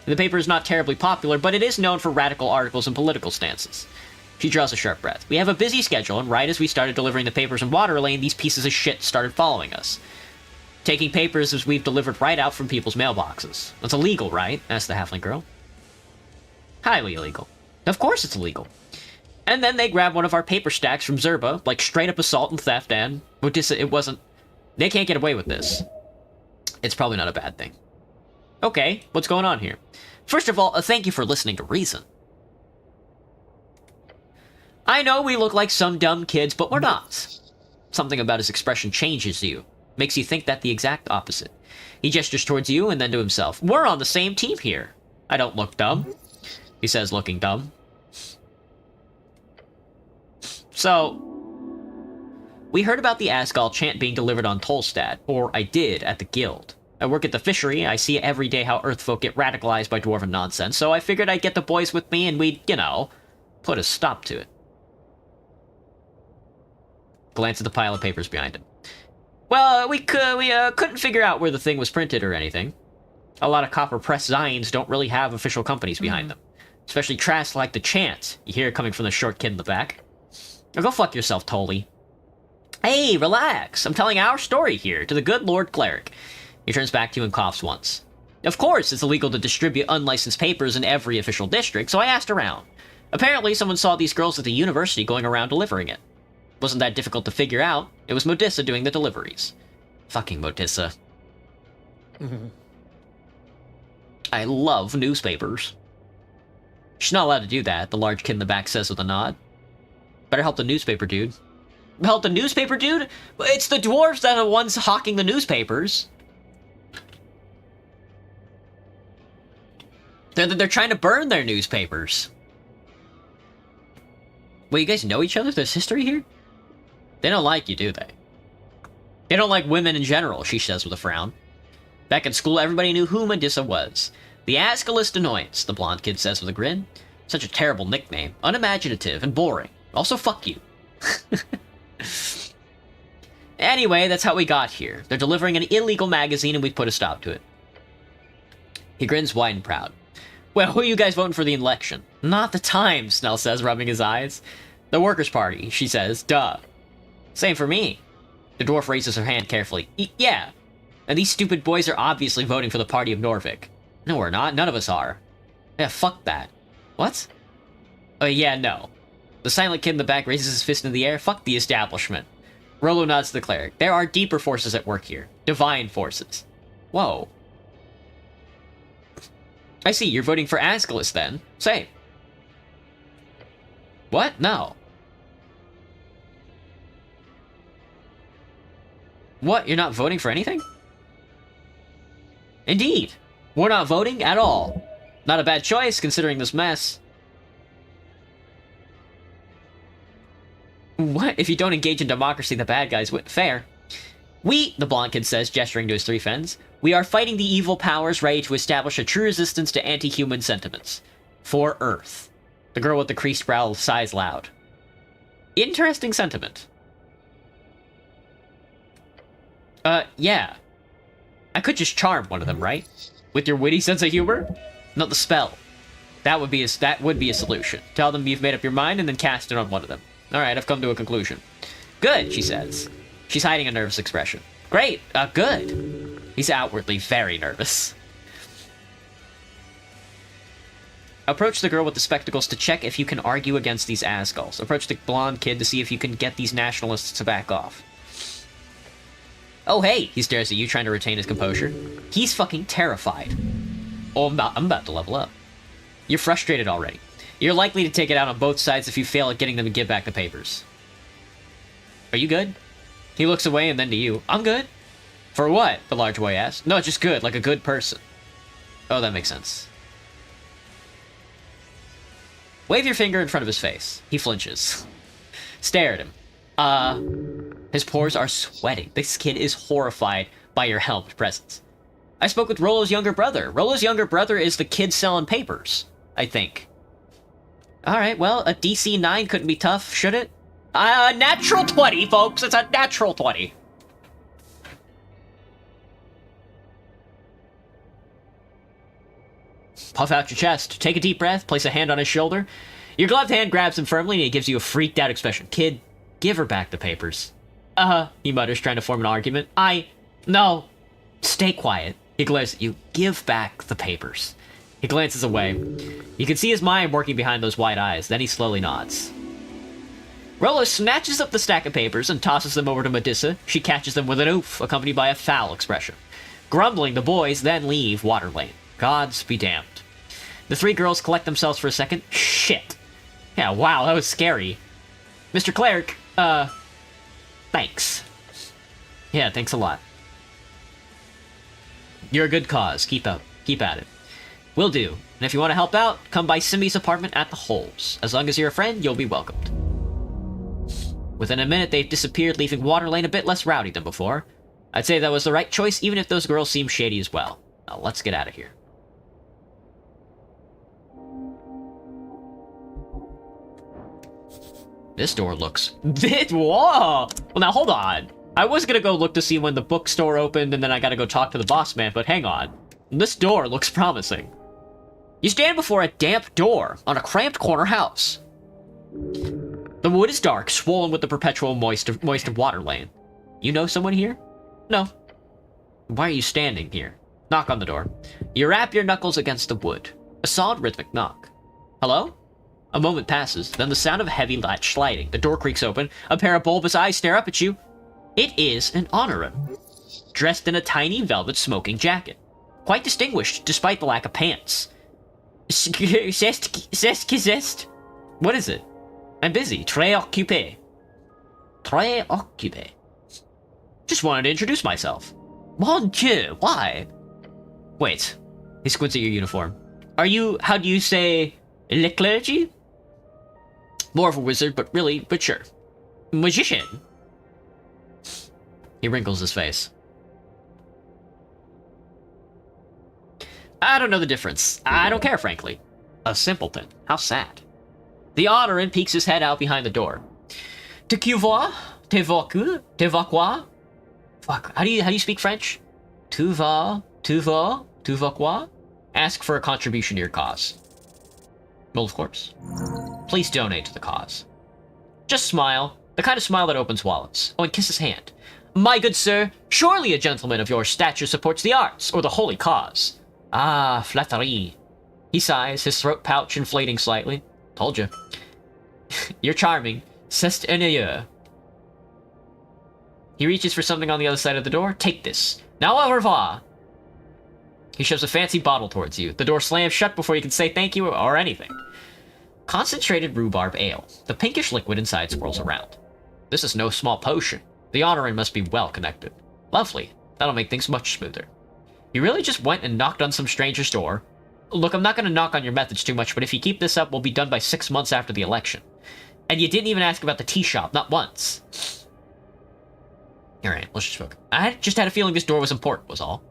The paper is not terribly popular, but it is known for radical articles and political stances. She draws a sharp breath. We have a busy schedule, and right as we started delivering the papers in Waterlane, these pieces of shit started following us. Taking papers as we've delivered right out from people's mailboxes. That's illegal, right? Asked the halfling girl. Highly illegal. Of course it's illegal. And then they grab one of our paper stacks from Zerba, like straight up assault and theft, and Medusa, it wasn't... They can't get away with this. It's probably not a bad thing. Okay, what's going on here? First of all, thank you for listening to reason. I know we look like some dumb kids, but we're not. Something about his expression changes you. Makes you think that the exact opposite. He gestures towards you and then to himself. We're on the same team here. I don't look dumb. He says, looking dumb. So, we heard about the Asgal chant being delivered on Tolstad, or I did at the guild. I work at the fishery, I see every day how Earthfolk get radicalized by dwarven nonsense, so I figured I'd get the boys with me and we'd, you know, put a stop to it. Glance at the pile of papers behind him. Well, we couldn't figure out where the thing was printed or anything. A lot of copper press Zines don't really have official companies behind them. Especially trash like the chant. You hear it coming from the short kid in the back. Now go fuck yourself, Tolly. Hey, relax. I'm telling our story here to the good Lord Cleric. He turns back to you and coughs once. Of course, it's illegal to distribute unlicensed papers in every official district, so I asked around. Apparently, someone saw these girls at the university going around delivering it. Wasn't that difficult to figure out. It was Medusa doing the deliveries. Fucking Medusa. I love newspapers. She's not allowed to do that, the large kid in the back says with a nod. Better help the newspaper dude. Help the newspaper dude? It's the dwarves that are the ones hawking the newspapers. They're trying to burn their newspapers. Wait, you guys know each other? There's history here? They don't like you, do they? They don't like women in general, she says with a frown. Back in school, everybody knew who Medusa was. The Ascalist Annoyance, the blonde kid says with a grin. Such a terrible nickname. Unimaginative and boring. Also, fuck you. Anyway, that's how we got here. They're delivering an illegal magazine and we put a stop to it. He grins wide and proud. Well, who are you guys voting for the election? Not the Times, Snell says, rubbing his eyes. The Workers' Party, she says. Duh. Same for me. The dwarf raises her hand carefully. Yeah. And these stupid boys are obviously voting for the Party of Norvik. No, we're not. None of us are. Yeah, fuck that. What? Oh, yeah, no. The silent kid in the back raises his fist in the air. Fuck the establishment. Rolo nods to the cleric. There are deeper forces at work here. Divine forces. Whoa. I see, you're voting for Ascalus then. Same. What? No. What? You're not voting for anything? Indeed. We're not voting at all. Not a bad choice, considering this mess. What? If you don't engage in democracy, the bad guys win. Fair. We, the blonde kid says, gesturing to his three friends, we are fighting the evil powers ready to establish a true resistance to anti-human sentiments. For Earth. The girl with the creased brow sighs loud. Interesting sentiment. Yeah. I could just charm one of them, right? With your witty sense of humor? Not the spell. That would be a solution. Tell them you've made up your mind and then cast it on one of them. Alright, I've come to a conclusion. Good, she says. She's hiding a nervous expression. Great, good. He's outwardly very nervous. Approach the girl with the spectacles to check if you can argue against these Asgulls. Approach the blonde kid to see if you can get these nationalists to back off. Oh, hey! He stares at you, trying to retain his composure. He's fucking terrified. Oh, I'm about to level up. You're frustrated already. You're likely to take it out on both sides if you fail at getting them to give back the papers. Are you good? He looks away and then to you. I'm good. For what? The large boy asks. No, just good, like a good person. Oh, that makes sense. Wave your finger in front of his face. He flinches. Stare at him. His pores are sweating. This kid is horrified by your helmed presence. I spoke with Rollo's younger brother. Rollo's younger brother is the kid selling papers, I think. Alright, well, a DC 9 couldn't be tough, should it? Natural 20, folks! It's a natural 20! Puff out your chest. Take a deep breath. Place a hand on his shoulder. Your gloved hand grabs him firmly, and he gives you a freaked out expression. Kid, give her back the papers. He mutters, trying to form an argument. No. Stay quiet. He glares at you. Give back the papers. He glances away. You can see his mind working behind those wide eyes. Then he slowly nods. Rollo snatches up the stack of papers and tosses them over to Medusa. She catches them with an oof, accompanied by a foul expression. Grumbling, the boys then leave Water Lane. Gods be damned. The three girls collect themselves for a second. Shit. Yeah, wow, that was scary. Mr. Cleric, thanks. Yeah, thanks a lot. You're a good cause. Keep at it. Will do. And if you want to help out, come by Simi's apartment at the Holes. As long as you're a friend, you'll be welcomed. Within a minute, they've disappeared, leaving Water Lane a bit less rowdy than before. I'd say that was the right choice, even if those girls seem shady as well. Now, let's get out of here. This door looks... Whoa! Well, now, hold on. I was gonna go look to see when the bookstore opened, and then I gotta go talk to the boss man, but hang on. This door looks promising. You stand before a damp door on a cramped corner house. The wood is dark, swollen with the perpetual moist of Water Lane. You know someone here? No. Why are you standing here? Knock on the door. You rap your knuckles against the wood. A solid rhythmic knock. Hello? A moment passes, then the sound of a heavy latch sliding. The door creaks open. A pair of bulbous eyes stare up at you. It is an Honoran, dressed in a tiny velvet smoking jacket. Quite distinguished, despite the lack of pants. What is it? I'm busy. Très occupé. Très occupé. Just wanted to introduce myself. Mon Dieu, why? Wait. He squints at your uniform. Are you, how do you say, le clergy? More of a wizard, but sure. Magician. He wrinkles his face. I don't know the difference. I don't care, frankly. A simpleton. How sad. The Honoran peeks his head out behind the door. Te qui vois? Te vas quoi? Fuck, how do you speak French? Tu vas quoi? Ask for a contribution to your cause. Well, of course. Please donate to the cause. Just smile. The kind of smile that opens wallets. Oh, and kiss his hand. My good sir, surely a gentleman of your stature supports the arts, or the holy cause. Ah, flatterie. He sighs, his throat pouch inflating slightly. Told you. You're charming. C'est ennuyeux. He reaches for something on the other side of the door. Take this. Now au revoir. He shoves a fancy bottle towards you. The door slams shut before you can say thank you or anything. Concentrated rhubarb ale. The pinkish liquid inside swirls around. This is no small potion. The Honoran must be well connected. Lovely. That'll make things much smoother. You really just went and knocked on some stranger's door. Look, I'm not going to knock on your methods too much, but if you keep this up, we'll be done by 6 months after the election. And you didn't even ask about the tea shop, not once. Alright, let's just focus. I just had a feeling this door was important, was all.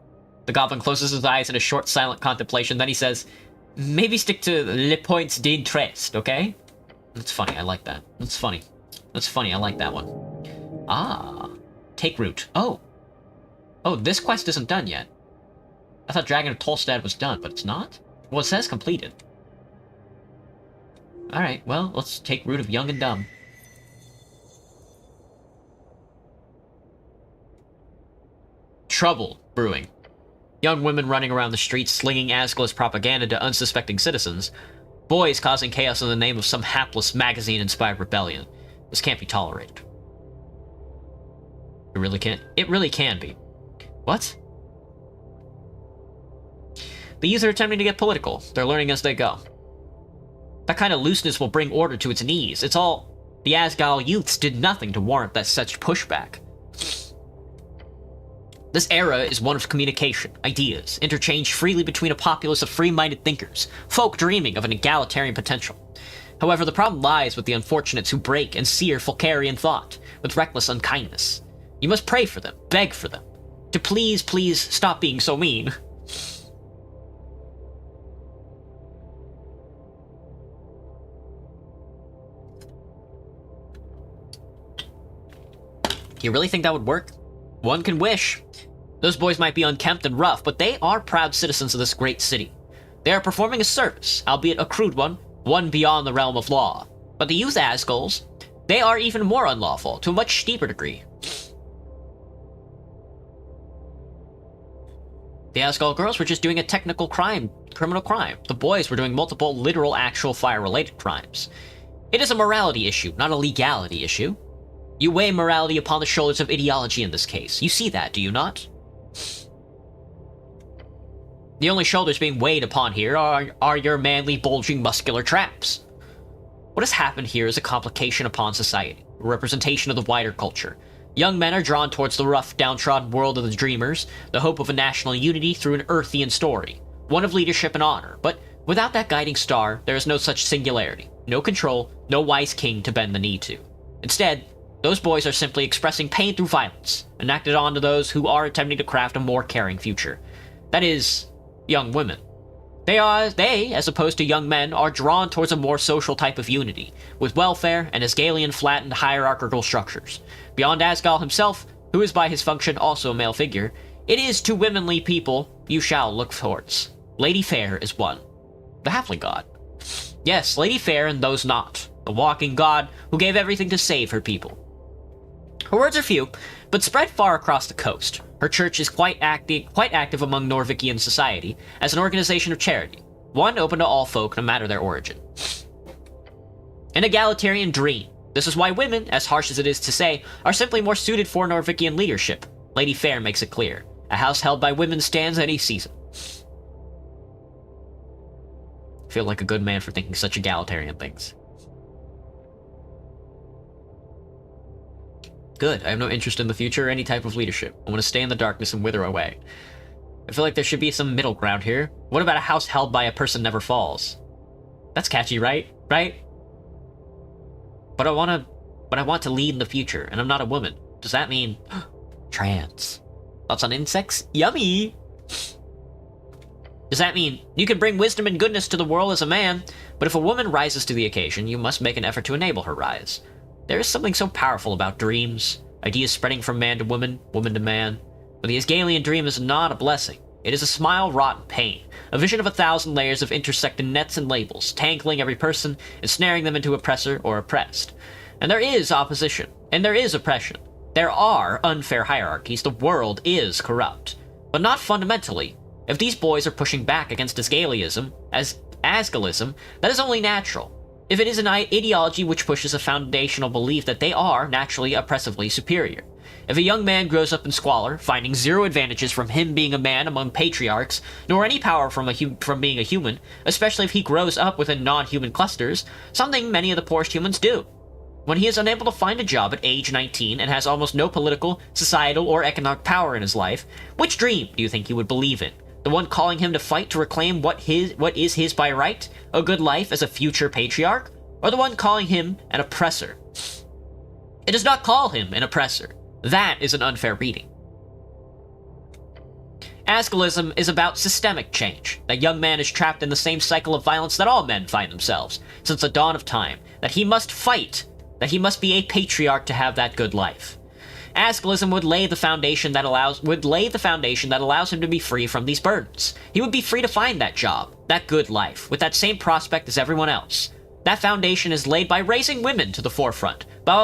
The goblin closes his eyes in a short, silent contemplation, then he says, maybe stick to les points d'interest, okay? That's funny, I like that. That's funny. That's funny, I like that one. Ah. Take root. Oh. Oh, this quest isn't done yet. I thought Dragon of Tolstad was done, but it's not? Well, it says completed. Alright, well, let's take root of young and dumb. Trouble brewing. Young women running around the streets slinging Asgulus propaganda to unsuspecting citizens. Boys causing chaos in the name of some hapless magazine-inspired rebellion. This can't be tolerated. It really can't. It really can be. What? The youth are attempting to get political. They're learning as they go. That kind of looseness will bring order to its knees. It's all... The Asgal youths did nothing to warrant that such pushback. This era is one of communication, ideas, interchanged freely between a populace of free-minded thinkers, folk dreaming of an egalitarian potential. However, the problem lies with the unfortunates who break and sear Fulcarian thought with reckless unkindness. You must pray for them, beg for them, to please stop being so mean. You really think that would work? One can wish. Those boys might be unkempt and rough, but they are proud citizens of this great city. They are performing a service, albeit a crude one, one beyond the realm of law. But the youth Asgulls, they are even more unlawful, to a much steeper degree. The Asgal girls were just doing a technical criminal crime. The boys were doing multiple literal actual fire-related crimes. It is a morality issue, not a legality issue. You weigh morality upon the shoulders of ideology in this case. You see that, do you not? The only shoulders being weighed upon here are your manly, bulging, muscular traps. What has happened here is a complication upon society, a representation of the wider culture. Young men are drawn towards the rough, downtrodden world of the dreamers, the hope of a national unity through an Earthian story, one of leadership and honor, but without that guiding star, there is no such singularity, no control, no wise king to bend the knee to. Instead, those boys are simply expressing pain through violence, enacted onto those who are attempting to craft a more caring future. That is, young women. They, as opposed to young men, are drawn towards a more social type of unity, with welfare and Asgalian flattened hierarchical structures. Beyond Asgal himself, who is by his function also a male figure, it is to womanly people you shall look towards. Lady Fair is one. The halfling god. Yes, Lady Fair and those not. The walking god who gave everything to save her people. Her words are few, but spread far across the coast. Her church is quite active among Norvikian society as an organization of charity, one open to all folk no matter their origin. An egalitarian dream. This is why women, as harsh as it is to say, are simply more suited for Norvikian leadership. Lady Fair makes it clear. A house held by women stands any season. I feel like a good man for thinking such egalitarian things. Good. I have no interest in the future or any type of leadership. I want to stay in the darkness and wither away. I feel like there should be some middle ground here. What about a house held by a person never falls? That's catchy, right? Right? But I want to lead in the future, and I'm not a woman. Does that mean trans? Thoughts on insects? Yummy! Does that mean you can bring wisdom and goodness to the world as a man, but if a woman rises to the occasion, you must make an effort to enable her rise? There is something so powerful about dreams, ideas spreading from man to woman, woman to man. But the Asgalian dream is not a blessing. It is a smile wrought in pain, a vision of 1,000 layers of intersecting nets and labels, tangling every person, ensnaring them into oppressor or oppressed. And there is opposition, and there is oppression. There are unfair hierarchies, the world is corrupt. But not fundamentally. If these boys are pushing back against Asgalism, that is only natural. If it is an ideology which pushes a foundational belief that they are, naturally, oppressively superior. If a young man grows up in squalor, finding zero advantages from him being a man among patriarchs, nor any power from being a human, especially if he grows up within non-human clusters, something many of the poorest humans do. When he is unable to find a job at age 19 and has almost no political, societal, or economic power in his life, which dream do you think he would believe in? The one calling him to fight to reclaim what is his by right, a good life as a future patriarch, or the one calling him an oppressor? It does not call him an oppressor. That is an unfair reading. Asgalism is about systemic change. That young man is trapped in the same cycle of violence that all men find themselves, since the dawn of time, that he must fight, that he must be a patriarch to have that good life. Asgalism would lay the foundation that allows him to be free from these burdens. He would be free to find that job, that good life, with that same prospect as everyone else. That foundation is laid by raising women to the forefront, by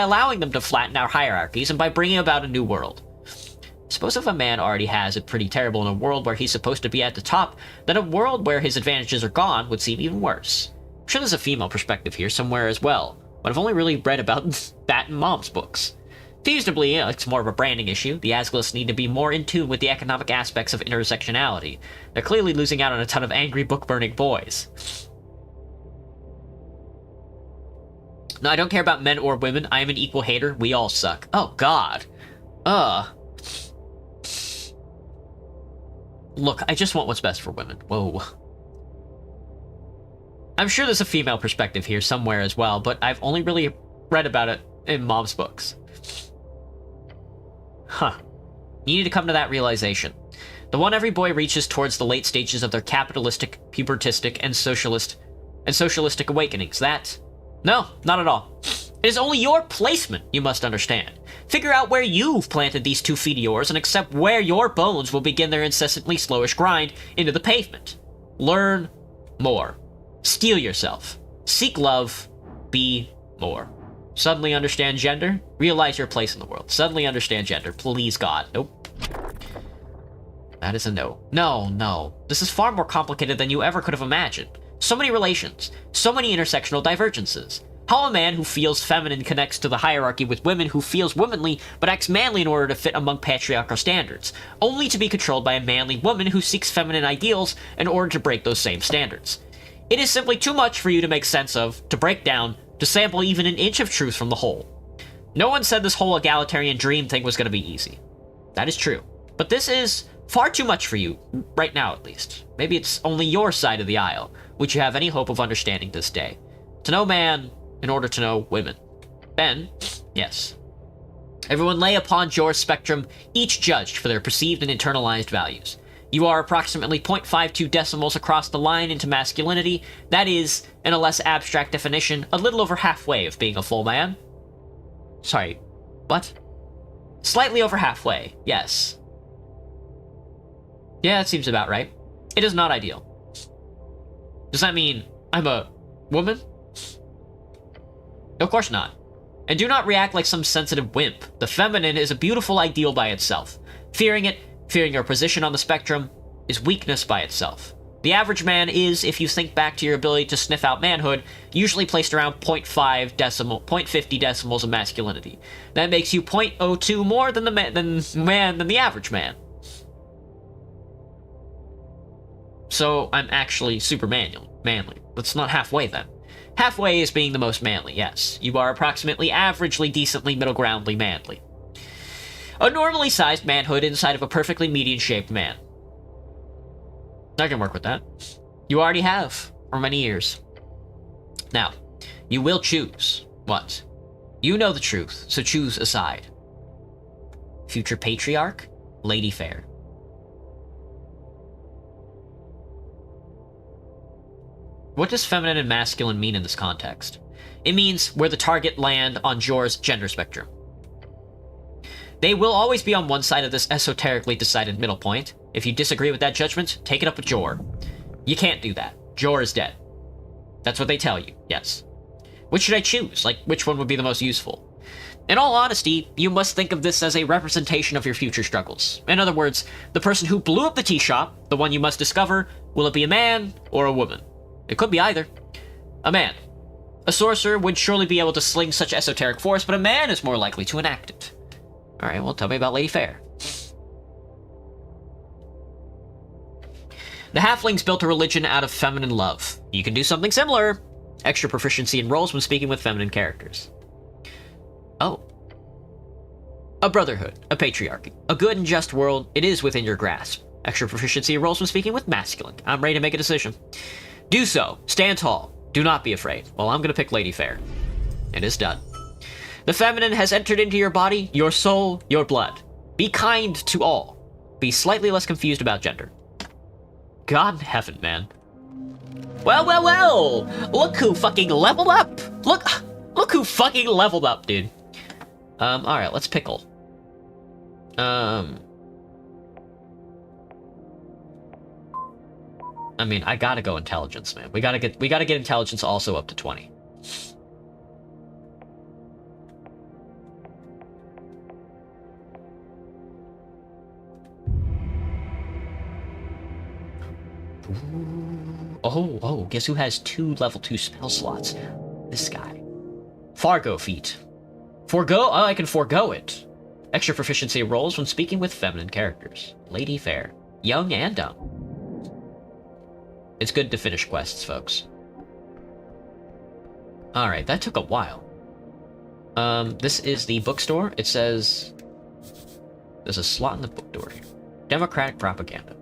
allowing them to flatten our hierarchies, and by bringing about a new world. Suppose if a man already has it pretty terrible in a world where he's supposed to be at the top, then a world where his advantages are gone would seem even worse. I'm sure there's a female perspective here somewhere as well, but I've only really read about that in Mom's books. Feasibly, it's more of a branding issue. The Asgilists need to be more in tune with the economic aspects of intersectionality. They're clearly losing out on a ton of angry book-burning boys. No, I don't care about men or women. I am an equal hater. We all suck. Oh, God. Look, I just want what's best for women. Whoa. I'm sure there's a female perspective here somewhere as well, but I've only really read about it in Mom's books. Huh. You need to come to that realization. The one every boy reaches towards the late stages of their capitalistic, pubertistic, and socialistic awakenings. That... No, not at all. It is only your placement, you must understand. Figure out where you've planted these 2 feet of yours and accept where your bones will begin their incessantly slowish grind into the pavement. Learn more. Steel yourself. Seek love. Be more. Suddenly understand gender. Realize your place in the world. Suddenly understand gender. Please, God. Nope. That is a no. No. This is far more complicated than you ever could have imagined. So many relations. So many intersectional divergences. How a man who feels feminine connects to the hierarchy with women who feels womanly but acts manly in order to fit among patriarchal standards, only to be controlled by a manly woman who seeks feminine ideals in order to break those same standards. It is simply too much for you to make sense of, to break down, to sample even an inch of truth from the whole. No one said this whole egalitarian dream thing was going to be easy. That is true. But this is far too much for you, right now at least. Maybe it's only your side of the aisle, which you have any hope of understanding this day. To know man, in order to know women. Then, yes. Everyone lay upon your spectrum, each judged for their perceived and internalized values. You are approximately 0.52 decimals across the line into masculinity. That is, in a less abstract definition, a little over halfway of being a full man. Sorry, what? Slightly over halfway, yes. Yeah, that seems about right. It is not ideal. Does that mean I'm a woman? Of course not. And do not react like some sensitive wimp. The feminine is a beautiful ideal by itself. Fearing it, fearing your position on the spectrum, is weakness by itself. The average man is, if you think back to your ability to sniff out manhood, usually placed around 0.50 decimals of masculinity. That makes you 0.02 more than the average man. So I'm actually super manly. That's not halfway then. Halfway is being the most manly, yes. You are approximately averagely, decently, middle-groundly manly. A normally sized manhood inside of a perfectly median-shaped man. I can work with that. You already have, for many years. Now, you will choose. What? You know the truth, so choose a side. Future patriarch, Lady Fair. What does feminine and masculine mean in this context? It means where the target land on Jor's gender spectrum. They will always be on one side of this esoterically decided middle point. If you disagree with that judgment, take it up with Jor. You can't do that. Jor is dead. That's what they tell you, yes. Which should I choose? Like, which one would be the most useful? In all honesty, you must think of this as a representation of your future struggles. In other words, the person who blew up the tea shop, the one you must discover, will it be a man or a woman? It could be either. A man. A sorcerer would surely be able to sling such esoteric force, but a man is more likely to enact it. Alright, well, tell me about Lady Fair. The halflings built a religion out of feminine love. You can do something similar. Extra proficiency in roles when speaking with feminine characters. Oh. A brotherhood, a patriarchy, a good and just world, it is within your grasp. Extra proficiency in roles when speaking with masculine. I'm ready to make a decision. Do so. Stand tall. Do not be afraid. Well, I'm gonna pick Lady Fair. It is done. The feminine has entered into your body, your soul, your blood. Be kind to all. Be slightly less confused about gender. God in heaven, man. Well. Look who fucking leveled up. Look who fucking leveled up, dude. Alright, let's pickle. I mean, I gotta go intelligence, man. We gotta get intelligence also up to 20. Oh, guess who has 2 level 2 spell slots? This guy. Fargo feat. Forgo? Oh, I can forego it. Extra proficiency rolls when speaking with feminine characters. Lady fair. Young and dumb. It's good to finish quests, folks. Alright, that took a while. This is the bookstore. It says... There's a slot in the book door here. Democratic propaganda.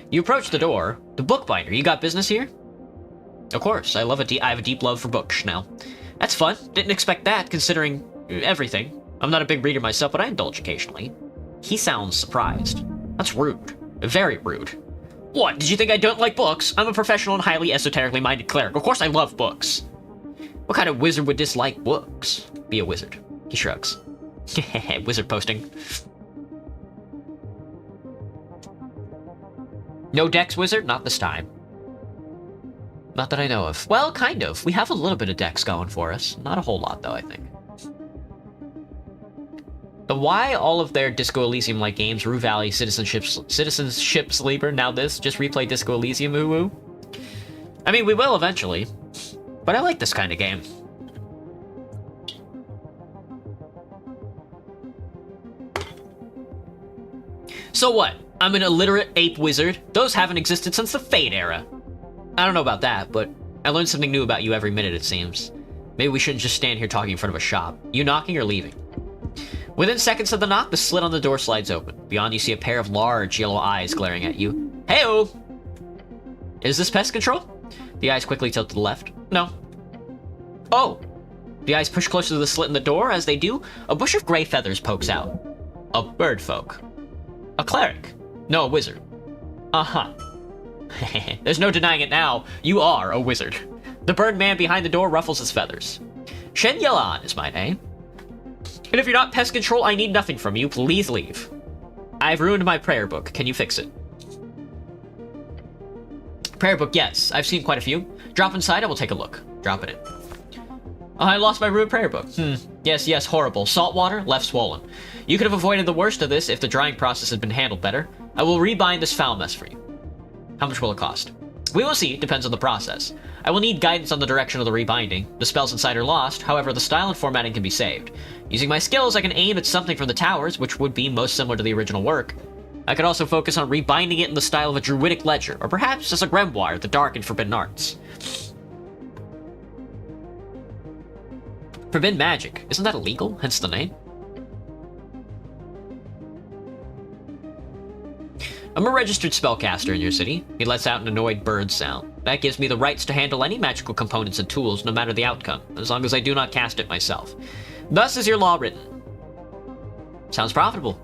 You approach the door. The bookbinder. You got business here? Of course. I have a deep love for books now. That's fun. Didn't expect that, considering everything. I'm not a big reader myself, but I indulge occasionally. He sounds surprised. That's rude. Very rude. What? Did you think I don't like books? I'm a professional and highly esoterically minded cleric. Of course I love books. What kind of wizard would dislike books? Be a wizard. He shrugs. Wizard posting. No dex wizard? Not this time. Not that I know of. Well, kind of. We have a little bit of dex going for us. Not a whole lot, though, I think. The why all of their Disco Elysium-like games, Rue Valley, Citizenship Sleeper, now this, just replay Disco Elysium, woo-woo. I mean, we will eventually, but I like this kind of game. So what? I'm an illiterate ape wizard. Those haven't existed since the Fade era. I don't know about that, but I learn something new about you every minute, it seems. Maybe we shouldn't just stand here talking in front of a shop. You knocking or leaving? Within seconds of the knock, the slit on the door slides open. Beyond, you see a pair of large yellow eyes glaring at you. Hey-o! Is this pest control? The eyes quickly tilt to the left. No. Oh! The eyes push closer to the slit in the door. As they do, a bush of gray feathers pokes out. A bird folk. A cleric. No, a wizard. Uh-huh. There's no denying it now. You are a wizard. The bird man behind the door ruffles his feathers. Shen Yelan is my name. And if you're not pest control, I need nothing from you. Please leave. I've ruined my prayer book. Can you fix it? Prayer book, yes. I've seen quite a few. Drop inside, I will take a look. Drop it in. Oh, I lost my ruined prayer book. Yes, horrible. Salt water, left swollen. You could have avoided the worst of this if the drying process had been handled better. I will rebind this foul mess for you. How much will it cost? We will see. Depends on the process. I will need guidance on the direction of the rebinding. The spells inside are lost. However, the style and formatting can be saved. Using my skills, I can aim at something from the towers, which would be most similar to the original work. I could also focus on rebinding it in the style of a druidic ledger, or perhaps as a grimoire, the dark and forbidden arts. Forbidden magic. Isn't that illegal? Hence the name. I'm a registered spellcaster in your city. He lets out an annoyed bird sound. That gives me the rights to handle any magical components and tools, no matter the outcome, as long as I do not cast it myself. Thus is your law written. Sounds profitable.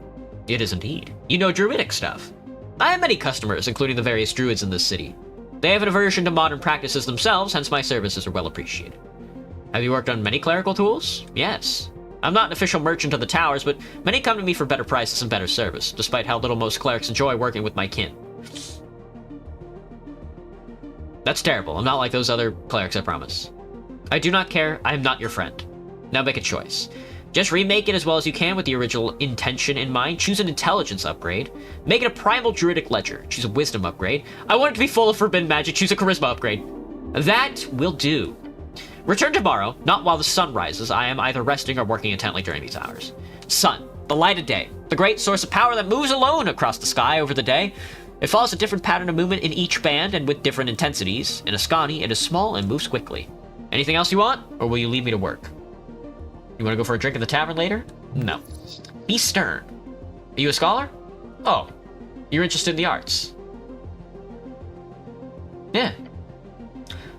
It is indeed. You know druidic stuff. I have many customers, including the various druids in this city. They have an aversion to modern practices themselves, hence my services are well appreciated. Have you worked on many clerical tools? Yes. I'm not an official merchant of the towers, but many come to me for better prices and better service, despite how little most clerics enjoy working with my kin. That's terrible. I'm not like those other clerics, I promise. I do not care. I am not your friend. Now make a choice. Just remake it as well as you can with the original intention in mind. Choose an intelligence upgrade. Make it a primal druidic ledger. Choose a wisdom upgrade. I want it to be full of forbidden magic. Choose a charisma upgrade. That will do. Return tomorrow, not while the sun rises. I am either resting or working intently during these hours. Sun, the light of day, the great source of power that moves alone across the sky over the day. It follows a different pattern of movement in each band and with different intensities. In Ascani, it is small and moves quickly. Anything else you want, or will you leave me to work? You want to go for a drink in the tavern later? No. Be stern. Are you a scholar? Oh, you're interested in the arts. Yeah.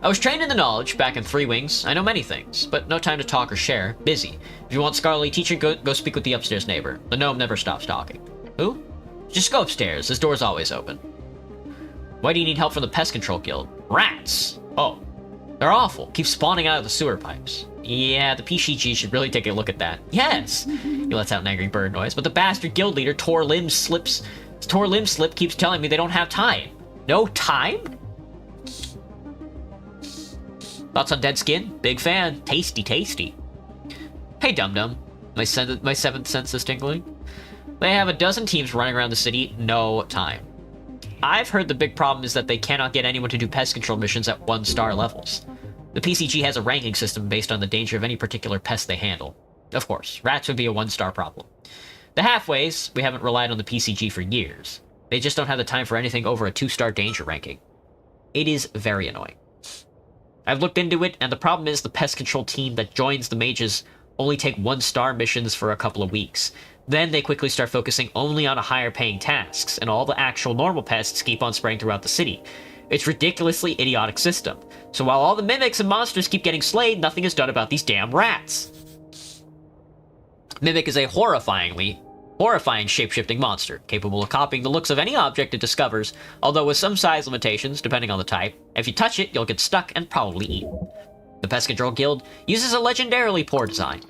I was trained in the knowledge back in Three Wings. I know many things, but no time to talk or share. Busy. If you want scholarly teaching, go speak with the upstairs neighbor. The gnome never stops talking. Who? Just go upstairs. This door's always open. Why do you need help from the pest control guild? Rats! Oh. They're awful. Keep spawning out of the sewer pipes. Yeah, the PCG should really take a look at that. Yes! He lets out an angry bird noise, but the bastard guild leader, Tor Limb Slip, keeps telling me they don't have time. No time? Thoughts on dead skin? Big fan. Tasty, tasty. Hey, dum-dum. My seventh sense is tingling. They have a dozen teams running around the city. No time. I've heard the big problem is that they cannot get anyone to do pest control missions at 1-star levels. The PCG has a ranking system based on the danger of any particular pest they handle. Of course, rats would be a 1-star problem. The halfways, we haven't relied on the PCG for years. They just don't have the time for anything over a 2-star danger ranking. It is very annoying. I've looked into it, and the problem is the pest control team that joins the mages only take 1-star missions for a couple of weeks. Then they quickly start focusing only on higher paying tasks, and all the actual normal pests keep on spreading throughout the city. It's ridiculously idiotic system. So while all the mimics and monsters keep getting slayed, nothing is done about these damn rats. Mimic is a horrifying shape-shifting monster, capable of copying the looks of any object it discovers, although with some size limitations, depending on the type. If you touch it, you'll get stuck and probably eaten. The Pest Control Guild uses a legendarily poor design.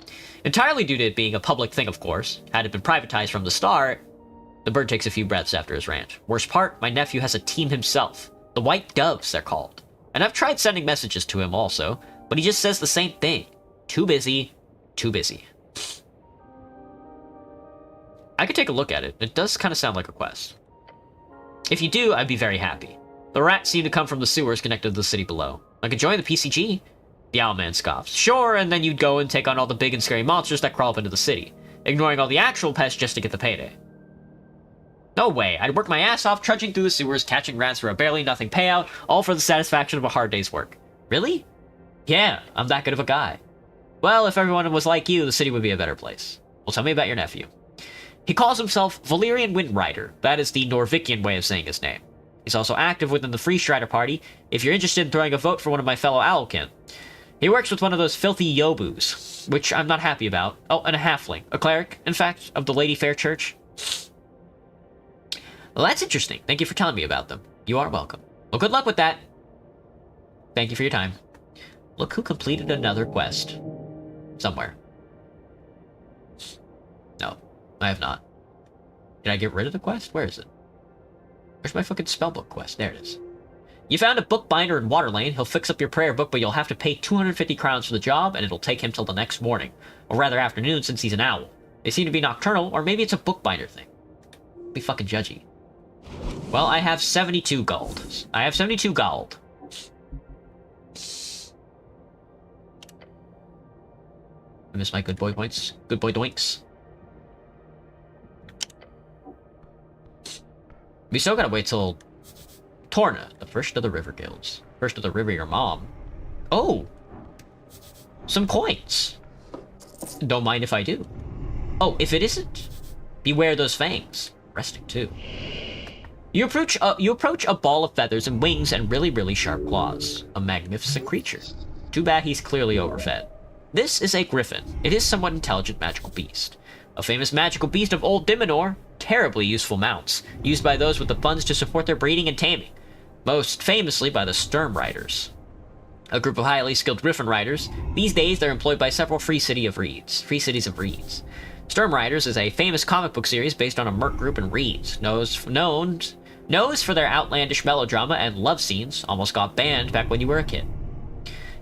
Entirely due to it being a public thing, of course. Had it been privatized from the start, the bird takes a few breaths after his rant. Worst part, my nephew has a team himself. The White Doves, they're called. And I've tried sending messages to him also, but he just says the same thing. Too busy, too busy. I could take a look at it. It does kind of sound like a quest. If you do, I'd be very happy. The rats seem to come from the sewers connected to the city below. I could join the PCG. The Owlman scoffs. Sure, and then you'd go and take on all the big and scary monsters that crawl up into the city, ignoring all the actual pests just to get the payday. No way, I'd work my ass off trudging through the sewers, catching rats for a barely nothing payout, all for the satisfaction of a hard day's work. Really? Yeah, I'm that good of a guy. Well, if everyone was like you, the city would be a better place. Well, tell me about your nephew. He calls himself Valerian Windrider. That is the Norvikian way of saying his name. He's also active within the Free Strider Party, if you're interested in throwing a vote for one of my fellow Owlkin. He works with one of those filthy Yobus, which I'm not happy about. Oh, and a halfling. A cleric, in fact, of the Lady Fair Church. Well, that's interesting. Thank you for telling me about them. You are welcome. Well, good luck with that. Thank you for your time. Look who completed another quest. Somewhere. No, I have not. Did I get rid of the quest? Where is it? Where's my fucking spellbook quest? There it is. You found a bookbinder in Waterlane. He'll fix up your prayer book, but you'll have to pay 250 crowns for the job, and it'll take him till the next morning. Or rather afternoon, since he's an owl. They seem to be nocturnal, or maybe it's a bookbinder thing. Be fucking judgy. Well, I have 72 gold. I have 72 gold. I miss my good boy points. Good boy doinks. We still gotta wait till Torna, the first of the river guilds. First of the river, your mom. Oh! Some coins. Don't mind if I do. Oh, if it isn't, beware those fangs. Resting too. You approach a ball of feathers and wings and really, really sharp claws. A magnificent creature. Too bad he's clearly overfed. This is a griffin. It is somewhat intelligent magical beast. A famous magical beast of Old Diminor. Terribly useful mounts, used by those with the funds to support their breeding and taming. Most famously by the Sturm Riders. A group of highly skilled griffin riders. These days they're employed by several Free Cities of Reeds. Sturm Riders is a famous comic book series based on a merc group in Reeds, knows for their outlandish melodrama and love scenes, almost got banned back when you were a kid.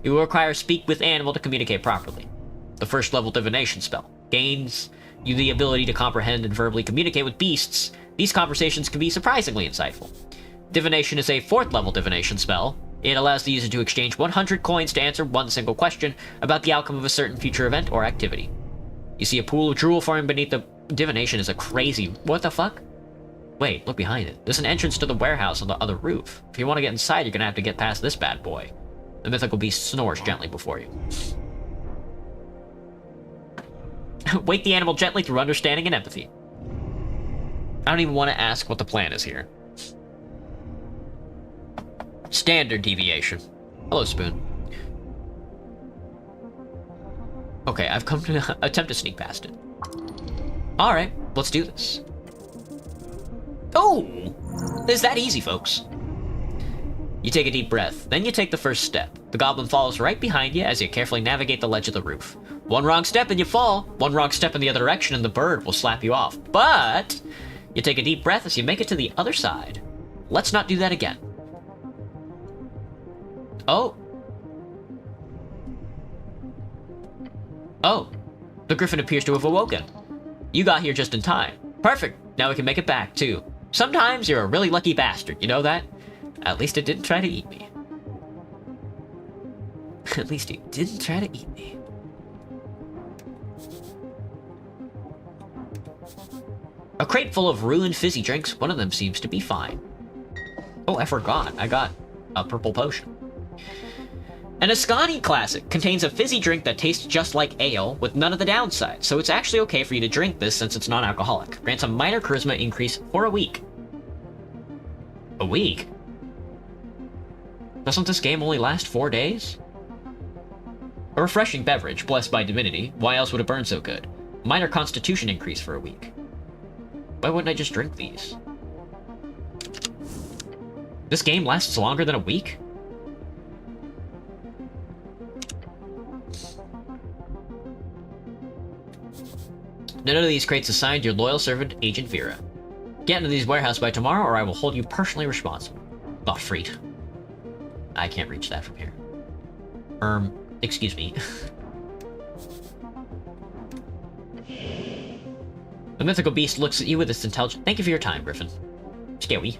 You will require Speak with Animal to communicate properly. The first level divination spell gains you the ability to comprehend and verbally communicate with beasts. These conversations can be surprisingly insightful. Divination is a 4th level divination spell. It allows the user to exchange 100 coins to answer one single question about the outcome of a certain future event or activity. You see a pool of drool forming beneath the divination is a crazy... What the fuck? Wait, look behind it. There's an entrance to the warehouse on the other roof. If you want to get inside, you're gonna have to get past this bad boy. The mythical beast snores gently before you. Wake the animal gently through understanding and empathy. I don't even want to ask what the plan is here. Standard deviation. Hello, Spoon. Okay, I've come to attempt to sneak past it. Alright, let's do this. Oh! It's that easy, folks. You take a deep breath, then you take the first step. The goblin follows right behind you as you carefully navigate the ledge of the roof. One wrong step and you fall. One wrong step in the other direction and the bird will slap you off. But you take a deep breath as you make it to the other side. Let's not do that again. Oh. Oh. The griffin appears to have awoken. You got here just in time. Perfect. Now we can make it back, too. Sometimes you're a really lucky bastard, you know that? At least it didn't try to eat me. At least it didn't try to eat me. A crate full of ruined fizzy drinks. One of them seems to be fine. Oh, I forgot. I got a purple potion. An Ascani Classic contains a fizzy drink that tastes just like ale with none of the downsides, so it's actually okay for you to drink this since it's non-alcoholic. Grants a minor charisma increase for a week. A week? Doesn't this game only last 4 days? A refreshing beverage, blessed by divinity. Why else would it burn so good? Minor constitution increase for a week. Why wouldn't I just drink these? This game lasts longer than a week? None of these crates assigned your loyal servant, Agent Vera. Get into these warehouse by tomorrow, or I will hold you personally responsible. Not freed. I can't reach that from here. Excuse me. The mythical beast looks at you with its intelligence. Thank you for your time, Griffin. Scary.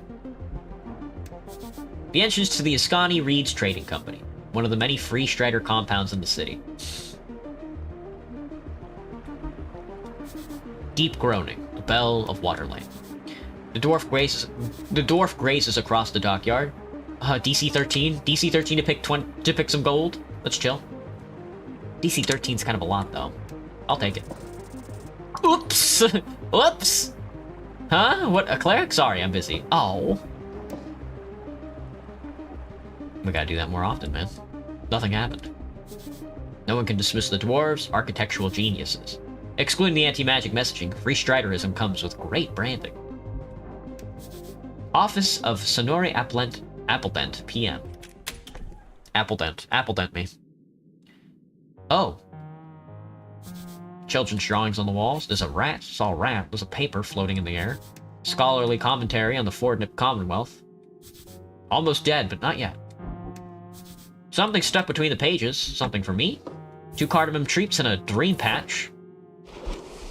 The entrance to the Ascani Reeds Trading Company, one of the many free Strider compounds in the city. Deep groaning, the bell of Waterlane. The dwarf grazes across the dockyard. DC 13. DC 13 to pick some gold. Let's chill. DC 13's kind of a lot, though. I'll take it. Oops! Whoops! Huh? What? A cleric? Sorry, I'm busy. Oh. We gotta do that more often, man. Nothing happened. No one can dismiss the dwarves, architectural geniuses. Excluding the anti-magic messaging, free striderism comes with great branding. Office of Sonori Applebent, PM. Applebent me. Oh. Children's drawings on the walls. There's a rat. Saw a rat. There's a paper floating in the air. Scholarly commentary on the Fordnip Commonwealth. Almost dead, but not yet. Something stuck between the pages. Something for me. 2 cardamom treats and a dream patch.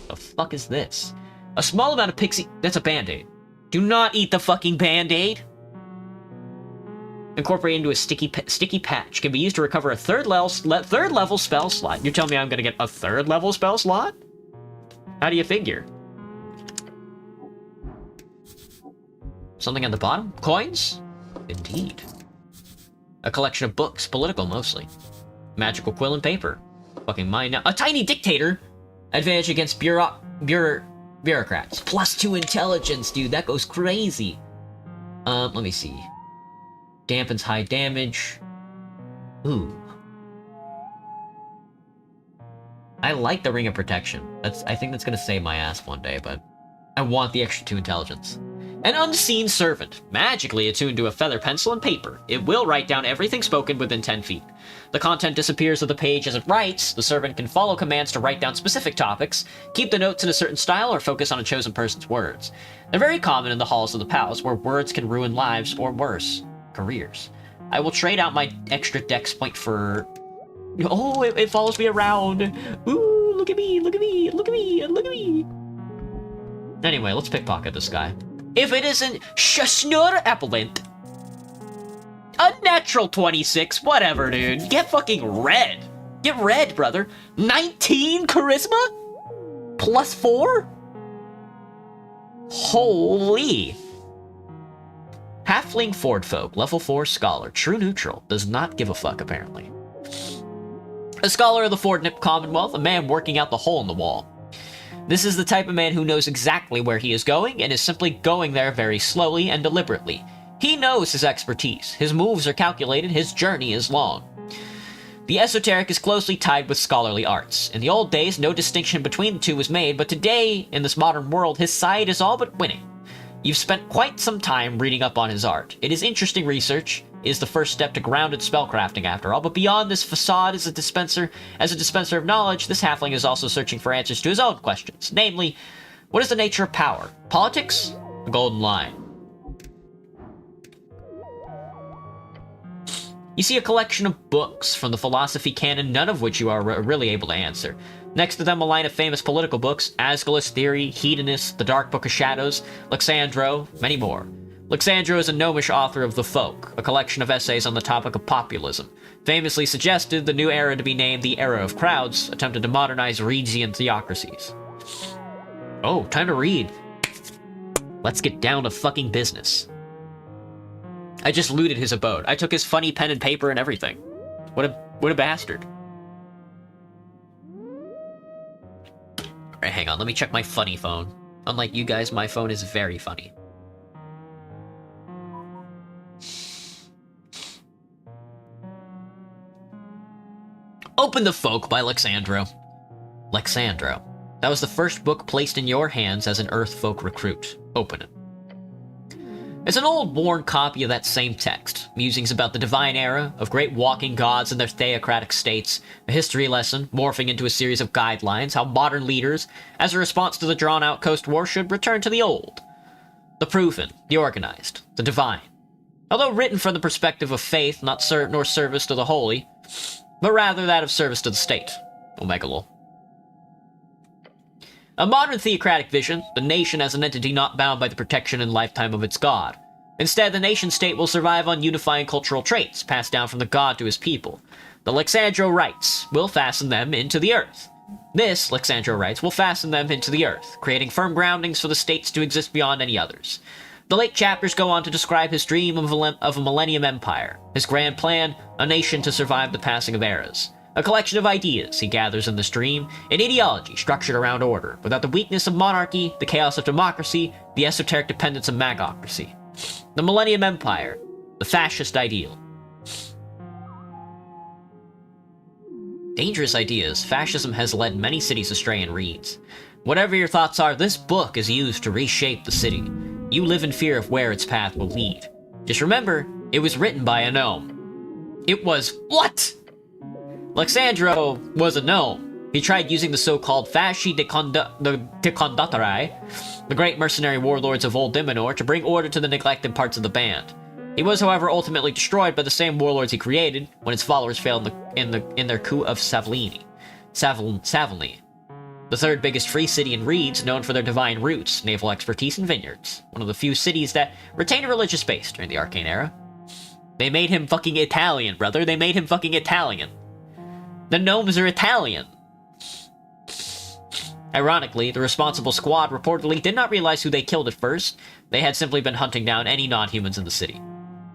The fuck is this? A small amount of pixie... That's a band-aid. Do not eat the fucking band-aid! Incorporate into a sticky patch. Can be used to recover a third level spell slot. You're telling me I'm gonna get a 3rd level spell slot? How do you figure? Something at the bottom? Coins? Indeed. A collection of books, political mostly. Magical quill and paper. Fucking mine now. A tiny dictator! Advantage against bureaucrats. +2 intelligence, dude. That goes crazy. Let me see. Dampens high damage. Ooh. I like the Ring of Protection. I think that's gonna save my ass one day, but I want the extra 2 intelligence. An unseen servant, magically attuned to a feather pencil and paper. It will write down everything spoken within 10 feet. The content disappears of the page as it writes. The servant can follow commands to write down specific topics, keep the notes in a certain style, or focus on a chosen person's words. They're very common in the halls of the palace, where words can ruin lives, or worse, careers. I will trade out my extra dex point for... Oh, it follows me around. Ooh, look at me, look at me, look at me, look at me. Anyway, let's pickpocket this guy. If it isn't Shasnur Appelent. A natural 26, whatever, dude. Get fucking red. Get red, brother. 19 charisma? +4? Holy. Halfling Fordfolk, level 4 scholar, true neutral, does not give a fuck, apparently. A scholar of the Fordnip Commonwealth, a man working out the hole in the wall. This is the type of man who knows exactly where he is going and is simply going there very slowly and deliberately. He knows his expertise. His moves are calculated. His journey is long. The esoteric is closely tied with scholarly arts. In the old days, no distinction between the two was made, but today, in this modern world, his side is all but winning. You've spent quite some time reading up on his art. It is interesting research. It is the first step to grounded spellcrafting, after all, but beyond this facade as a dispenser of knowledge, this halfling is also searching for answers to his own questions. Namely, what is the nature of power? Politics? The golden line. You see a collection of books from the philosophy canon, none of which you are really able to answer. Next to them, a line of famous political books, Asgulus Theory, Hedonist, The Dark Book of Shadows, Lexandro, many more. Lexandro is a gnomish author of The Folk, a collection of essays on the topic of populism. Famously suggested the new era to be named the Era of Crowds, attempted to modernize Reedsian theocracies. Oh, time to read. Let's get down to fucking business. I just looted his abode. I took his funny pen and paper and everything. What a bastard. Alright, hang on, let me check my funny phone. Unlike you guys, my phone is very funny. Open the Folk by Lexandro. Lexandro. That was the first book placed in your hands as an Earth Folk recruit. Open it. It's an old, worn copy of that same text. Musings about the divine era, of great walking gods and their theocratic states, a history lesson, morphing into a series of guidelines, how modern leaders, as a response to the drawn-out Coast War, should return to the old. The proven, the organized, the divine. Although written from the perspective of faith, not nor service to the holy, but rather that of service to the state. Omega lol. A modern theocratic vision, the nation as an entity not bound by the protection and lifetime of its god. Instead, the nation-state will survive on unifying cultural traits passed down from the god to his people. The Lexandro rites will fasten them into the earth. This, Lexandro writes, will fasten them into the earth, creating firm groundings for the states to exist beyond any others. The late chapters go on to describe his dream of a millennium empire, his grand plan, a nation to survive the passing of eras. A collection of ideas he gathers in this dream, an ideology structured around order, without the weakness of monarchy, the chaos of democracy, the esoteric dependence of magocracy. The Millennium Empire, the fascist ideal. Dangerous ideas. Fascism has led many cities astray and reads. Whatever your thoughts are, this book is used to reshape the city. You live in fear of where its path will lead. Just remember, it was written by a gnome. It was what? Lexandro was a gnome. He tried using the so-called Fasci de Condatari, the great mercenary warlords of Old Dimenor, to bring order to the neglected parts of the band. He was, however, ultimately destroyed by the same warlords he created when his followers failed in their coup of Savolini, the third biggest free city in Reeds, known for their divine roots, naval expertise, and vineyards. One of the few cities that retained a religious base during the Arcane Era. They made him fucking Italian, brother. They made him fucking Italian. The gnomes are Italian. Ironically, the responsible squad reportedly did not realize who they killed at first. They had simply been hunting down any non-humans in the city.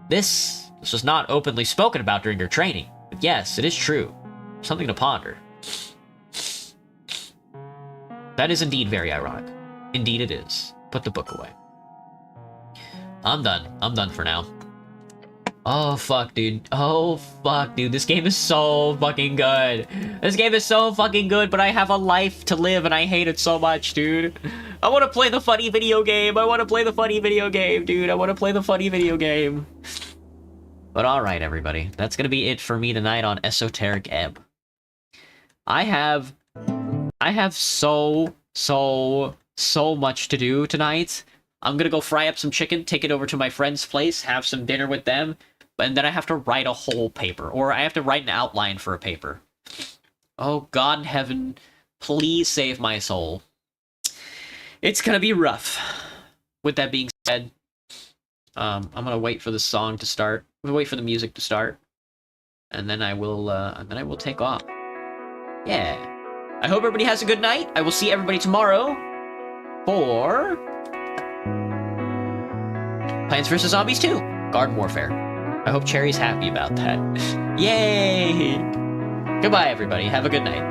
This was not openly spoken about during your training, but yes, it is true. Something to ponder. That is indeed very ironic. Indeed it is. Put the book away. I'm done. I'm done for now. Oh, fuck, dude. Oh, fuck, dude. This game is so fucking good. This game is so fucking good, but I have a life to live, and I hate it so much, dude. I want to play the funny video game. I want to play the funny video game, dude. I want to play the funny video game. But alright, everybody. That's gonna be it for me tonight on Esoteric Ebb. I have so much to do tonight. I'm gonna go fry up some chicken, take it over to my friend's place, have some dinner with them, and then I have to write a whole paper, or I have to write an outline for a paper. Oh, God in heaven, please save my soul. It's gonna be rough. With that being said, I'm gonna wait for the song to start. I'm gonna wait for the music to start, and then I will take off. Yeah. I hope everybody has a good night. I will see everybody tomorrow for Plants vs. Zombies 2, Garden Warfare. I hope Cherry's happy about that. Yay! Goodbye, everybody. Have a good night.